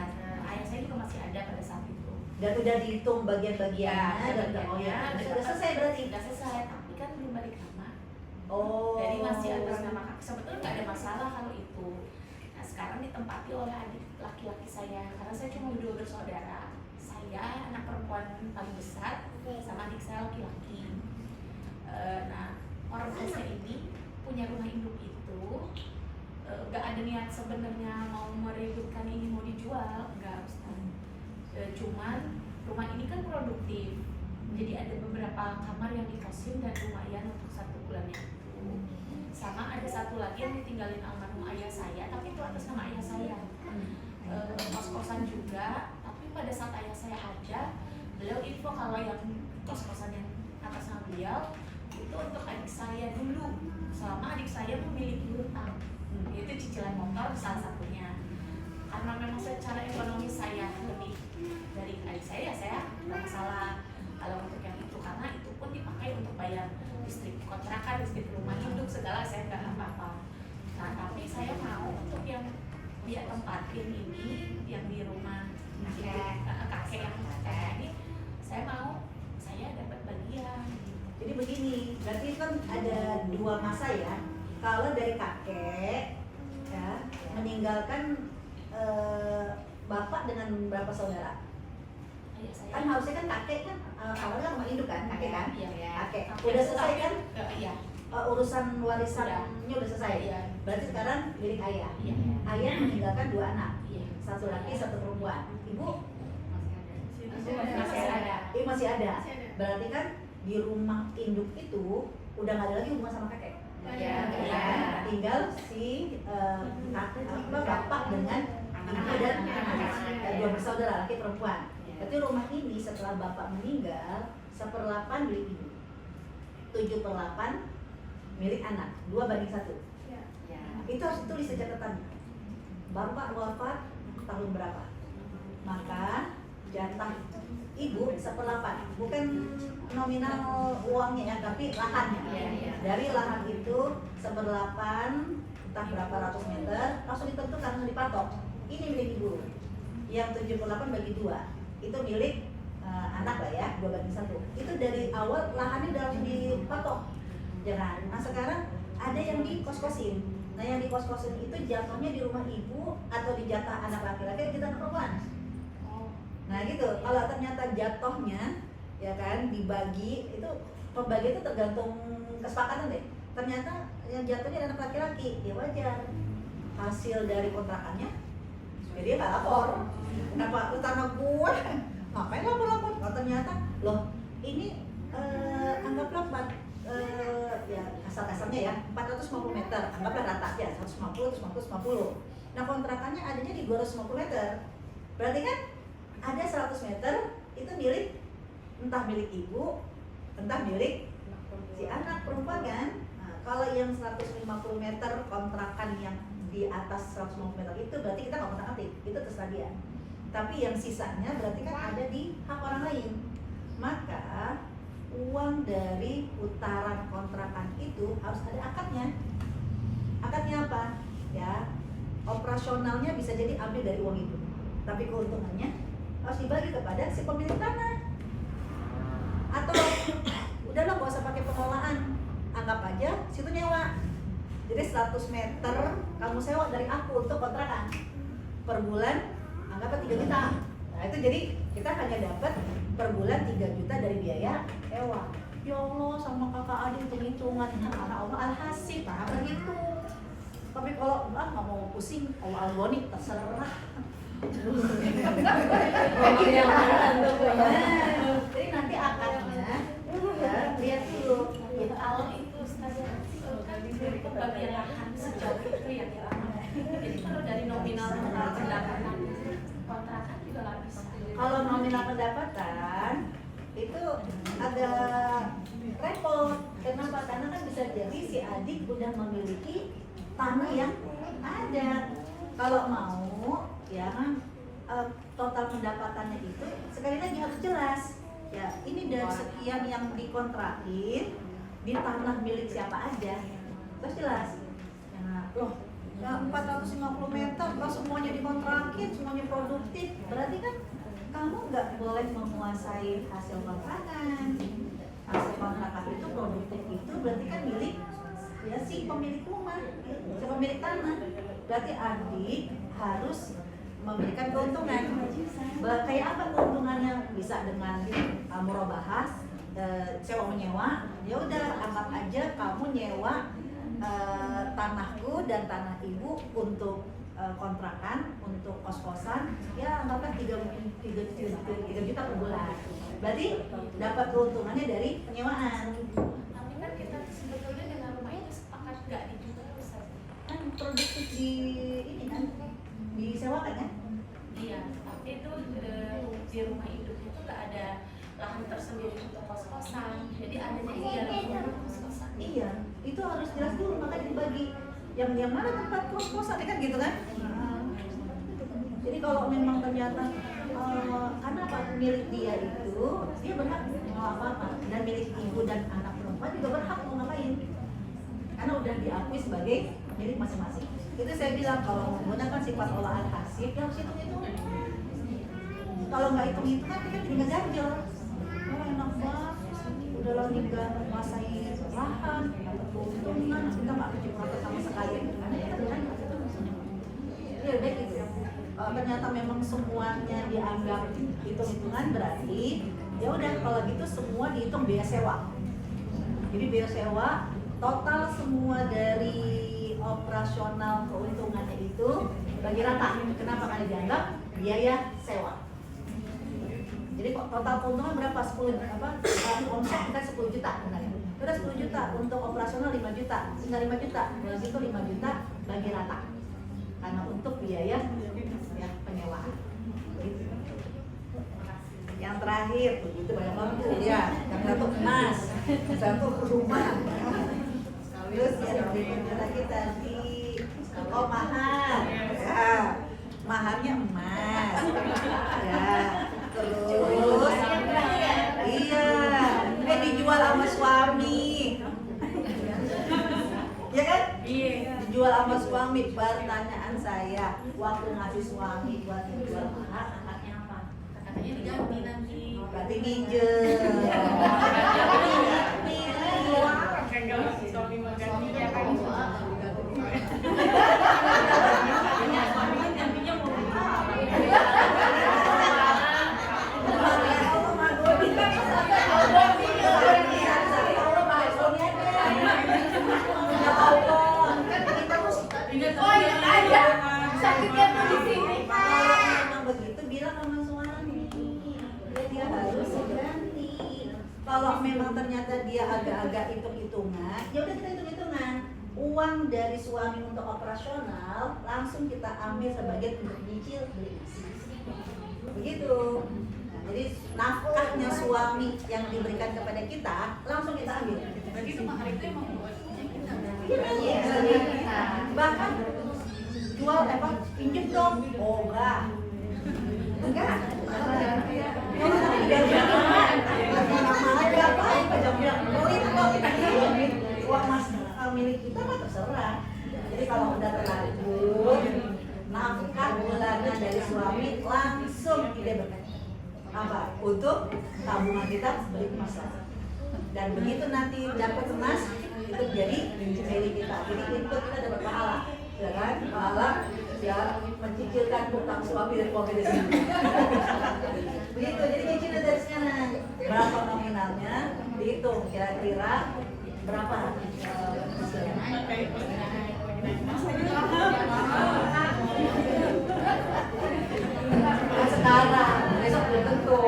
Speaker 7: Ayah saya juga masih ada pada saat itu.
Speaker 1: Dan udah dihitung bagian-bagiannya dan oh ya,
Speaker 7: bagiannya,
Speaker 1: sudah selesai berarti.
Speaker 7: Sudah selesai, tapi kan belum balik nama.
Speaker 1: Oh.
Speaker 7: Jadi masih atas nama kakak. Sebetulnya nggak ada masalah kalau itu. Nah sekarang ditempati oleh adik laki-laki saya karena saya cuma berdua bersaudara. Saya anak perempuan paling besar sama adik saya laki-laki. Nah orang tua saya ini punya rumah induk itu nggak ada niat sebenarnya mau merebutkan ini mau dijual, nggak Ustaz. Cuman rumah ini kan produktif, jadi ada beberapa kamar yang dikosin dan lumayan untuk 1 bulannya itu. Sama ada satu lagi yang ditinggalin almarhum ayah saya, tapi itu atas nama ayah saya. Kos-kosan juga, tapi pada saat ayah saya ada, beliau info kalau yang kos-kosan yang atas nama beliau itu untuk adik saya dulu, selama adik saya memiliki hutang. Itu cicilan motor salah satunya. Karena memang secara ekonomi saya lebih dari adik saya, ya saya nggak masalah kalau untuk yang itu, karena itu pun dipakai untuk bayar listrik kontrakan, listrik rumah induk segala, saya nggak apa-apa. Nah tapi saya mau untuk yang dia tempatin ini, yang di rumah kakek yang kakek ini, saya mau saya dapat bagian.
Speaker 1: Jadi begini, berarti kan ada 2 masa ya. Kalau dari kakek ya meninggalkan bapak dengan berapa saudara?
Speaker 7: Ayah saya.
Speaker 1: Kan harusnya kan kakek kan awalnya rumah induk kan, kakek kan?
Speaker 7: Iya.
Speaker 1: Kakek.
Speaker 7: Tapi
Speaker 1: Udah selesai kan?
Speaker 7: Iya.
Speaker 1: Urusan warisannya udah selesai.
Speaker 7: Iya.
Speaker 1: Berarti sekarang milik ayah.
Speaker 7: Iya.
Speaker 1: Ayah meninggalkan 2 anak,
Speaker 7: Iya.
Speaker 1: 1 laki 1 perempuan. Ibu
Speaker 7: Masih ada.
Speaker 1: masih ada. Berarti kan di rumah induk itu udah nggak ada lagi hubungan sama kakek.
Speaker 7: Iya.
Speaker 1: Tinggal si bapak dengan ibu dan anak, 2 bersaudara laki perempuan. Berarti rumah ini setelah bapak meninggal 1/8 milik ibu, 7/8 milik anak, 2/1. Itu harus ditulis di catatan. Bapak wafat tahun berapa? Maka jatah ibu 1/8, bukan nominal uangnya ya, tapi lahannya. Dari lahan itu 1/8, entah berapa ratus meter, langsung ditentukan, langsung dipatok. Ini milik ibu. Yang 7/8 bagi 2, itu milik anak lah ya, 2/1. Itu dari awal lahannya udah langsung dipatok. Jangan. Nah sekarang ada yang dikos-kosin. Nah yang dikos-kosin itu jatuhnya di rumah ibu atau di jatah anak laki-laki, kita perempuan. Nah gitu, kalau ternyata jatuhnya ya kan dibagi, itu pembagi itu tergantung kesepakatan deh. Ternyata yang jatuhnya anak laki-laki, ya wajar. Hasil dari kontrakannya, ya dia nggak lapor. Kenapa lu tanah gue? Ngapain lapor-lapor? Kalau ternyata, loh ini anggaplah ya kasar-kasarnya ya 450 meter, anggaplah rata ya 150, 150. Nah kontrakannya adanya di 250 meter. Berarti kan ada 100 meter itu milik, entah milik ibu, entah milik si anak perempuan kan. Nah, kalau yang 150 meter kontrakan yang di atas 150 meter itu berarti kita nggak kontak-atik, itu terserah dia. Tapi yang sisanya berarti kan ada di hak orang lain. Maka uang dari putaran kontrakan itu harus ada akadnya. Akadnya apa? Ya, operasionalnya bisa jadi ambil dari uang itu, tapi keuntungannya harus dibagi kepada si pemilik tanah. Atau udahlah gak usah pakai pengelolaan, anggap aja situ nyewa. Jadi 100 meter kamu sewa dari aku untuk kontrakan per bulan, anggapnya 3 juta. Nah itu jadi kita hanya dapat per bulan 3 juta dari biaya sewa. Ya Allah, sama kakak adik hitung-hitungan, kata Allah alhasil, nah begitu. Tapi kalau nggak mau pusing, Allah algoni terserah. Jadi nanti akadnya ya lihat dulu.
Speaker 7: Kalau itu Ustazah, kan dari pembagian lahan sejauh itu yang dilakukan. Jadi kalau dari nominal pendapatan kontrakan juga nggak bisa.
Speaker 1: Kalau nominal pendapatan itu agak repot. Kenapa? Karena kan bisa jadi si adik udah memiliki tanah yang ada. Kalau mau ya kan, total pendapatannya itu sekali lagi harus jelas. Ya, ini dari sekian yang dikontrakin di tanah milik siapa aja, terus jelas. Ya, loh, ya 450 meter, kalau semuanya dikontrakin, semuanya produktif, berarti kan kamu nggak boleh menguasai hasil kontrakan. Hasil kontrakan itu produktif itu berarti kan milik ya si pemilik rumah, si pemilik tanah. Berarti adik harus memberikan keuntungan. Kayak apa keuntungannya? Bisa dengan murabahah, sewa menyewa. Ya udah, anggap aja kamu nyewa tanahku dan tanah ibu untuk kontrakan, untuk kos-kosan, ya anggaplah 3 juta per bulan. Berarti dapat keuntungannya dari penyewaan.
Speaker 7: Tapi kan kita sebetulnya dengan rumah itu sepakat nggak dijual, Ustaz.
Speaker 1: Kan produktif di ini kan disewakan kan?
Speaker 7: Iya, tapi itu di rumah induk itu nggak ada lahan tersendiri untuk kos-kosan. Jadi adanya di dalam rumah kos-kosan.
Speaker 1: Iya, itu harus jelas dulu, makanya dibagi yang mana tempat kos-kosan kan gitu kan? Jadi kalau memang ternyata karena apa, milik dia itu dia berhak mau apa-apa, dan milik ibu dan anak perempuan juga berhak mau ngapain, karena udah diakui sebagai milik masing-masing. Itu saya bilang kalau menggunakan sifat olahan hasib ya harus hitung-hitung. Kalau nggak hitung-hitung kan kita jadi ngeganjel. Oh enak banget, udah lah nggak menguasai lahan atau keuntungan, kita nggak kecipratan sama sekali. Karena kita kan ya udah gitu. Ternyata memang semuanya dianggap hitung-hitungan, berarti ya udah kalau gitu semua dihitung biaya sewa. Jadi biaya sewa total semua dari operasional keuntungannya itu bagi rata. Kenapa? Karena dianggap biaya sewa. Jadi total keuntungan berapa? 10 omset kita 10 juta sebenarnya. Udah 10 juta untuk operasional 5 juta, tinggal 5 juta. Kalau gitu 5 juta bagi rata. Karena untuk biaya ya penyewaan. Gitu. Yang terakhir begitu banyak lampu ya. Yang satu emas, yang satu rumah. Terus yang berikutnya lagi tadi mahar. Ya, maharnya emas. Ya. Terus iya, dijual sama suami. Ya kan? Iya. Dijual sama suami. Pertanyaan saya, waktu ngasih suami buat dijual mahar, anaknya apa?
Speaker 7: Katanya diganti nanti.
Speaker 1: Berarti minjem.
Speaker 5: Suami mengganti ya kan?
Speaker 7: Sakitnya tuh di sini.
Speaker 1: Memang begitu, bilang sama suami. Dia harus ganti. Kalau memang ternyata dia agak-agak hitung-hitungan, ya udah kita hitung-hitungan. Uang dari suami untuk operasional langsung kita ambil sebagai untuk nyicil beli nasi. Begitu. Nah, jadi nafkahnya suami yang diberikan kepada kita langsung kita ambil.
Speaker 7: Berarti itu mahar itu emang buat
Speaker 1: Iya. Bahkan jual pinjem dong. Oh enggak. Enggak. Uang mas milik kita mah terserah. Jadi kalau udah terlanjur nafkah bulanan dari suami langsung tidak berkait apa untuk tabungan kita beli emas. Dan begitu nanti dapat emas itu jadi milik kita. Jadi itu kita dapat pahala, ya kan? Pahala ya mencicilkan hutang suami dan suami di sini. Begitu. Jadi cicilan dari sekarang berapa nominalnya dihitung kira-kira berapa. Sekarang besok belum tentu.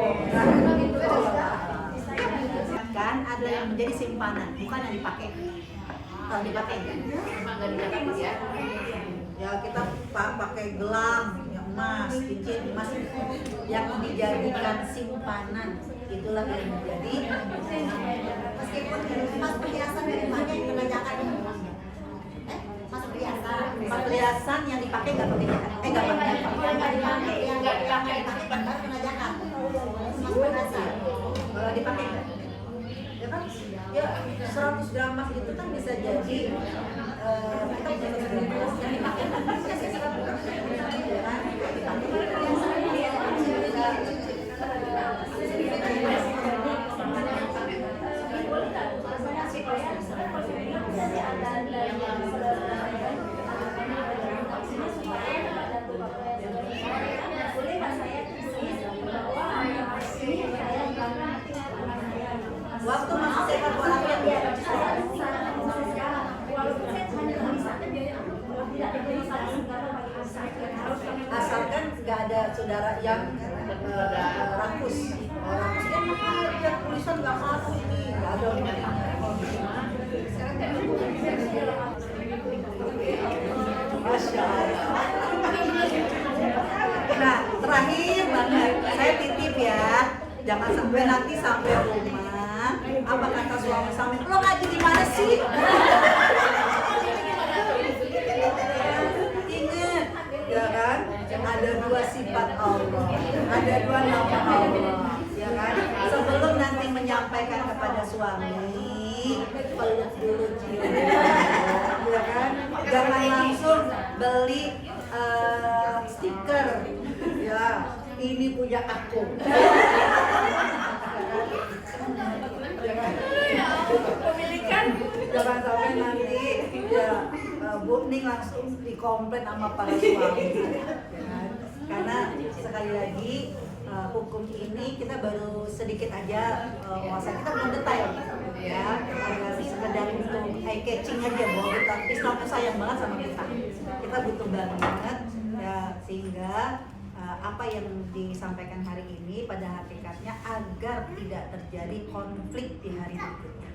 Speaker 1: Kan ada yang menjadi simpanan, bukan yang dipakai. Kalau dipakai memang nggak dipakai ya. Ya kita pakai gelang, ya emas, cincin emas yang dijadikan simpanan, itulah yang menjadi
Speaker 6: Meskipun emas perhiasan dari mana yang dibelanjakan emas perhiasan.
Speaker 1: perhiasan yang dipakai nggak pakai zakat. Nggak pakai.
Speaker 6: Yang nggak dipakai baru kena zakat. Masuk nasi.
Speaker 1: Kalau dipakai nggak? Ya kan? Ya 100 gram emas itu kan bisa jadi kita bisa 100 gram emas yang dipakai kan bisa 100 gram. Ya kan? Waktu masih sehat walafiat ya. Asalkan nggak ada saudara yang rakus. Rakus kan dia tulisan nggak mau ini, nggak ada orangnya. Masya Allah. Nah, terakhir banget, saya titip ya, jangan sampai nanti sampai rumah, apa kata suami sampai, lo ngaji di mana sih? Ingat, ya kan? Ada 2 sifat Allah, ada 2 nama Allah, ya kan? Sebelum nanti menyampaikan kepada suami, peluk dulu cium, ya kan? Jangan langsung beli stiker, ya ini punya aku.
Speaker 7: Pemilikan.
Speaker 1: Jangan sampai nanti ya Bu Ning langsung dikomplain sama para suami, ya kan? Karena sekali lagi hukum ini kita baru sedikit aja menguasai, kita belum detail ya, hanya sekedar untuk eye catching aja bahwa kita Islam tuh sayang banget sama kita butuh banget ya, sehingga apa yang disampaikan hari ini pada hakikatnya agar tidak terjadi konflik di hari berikutnya.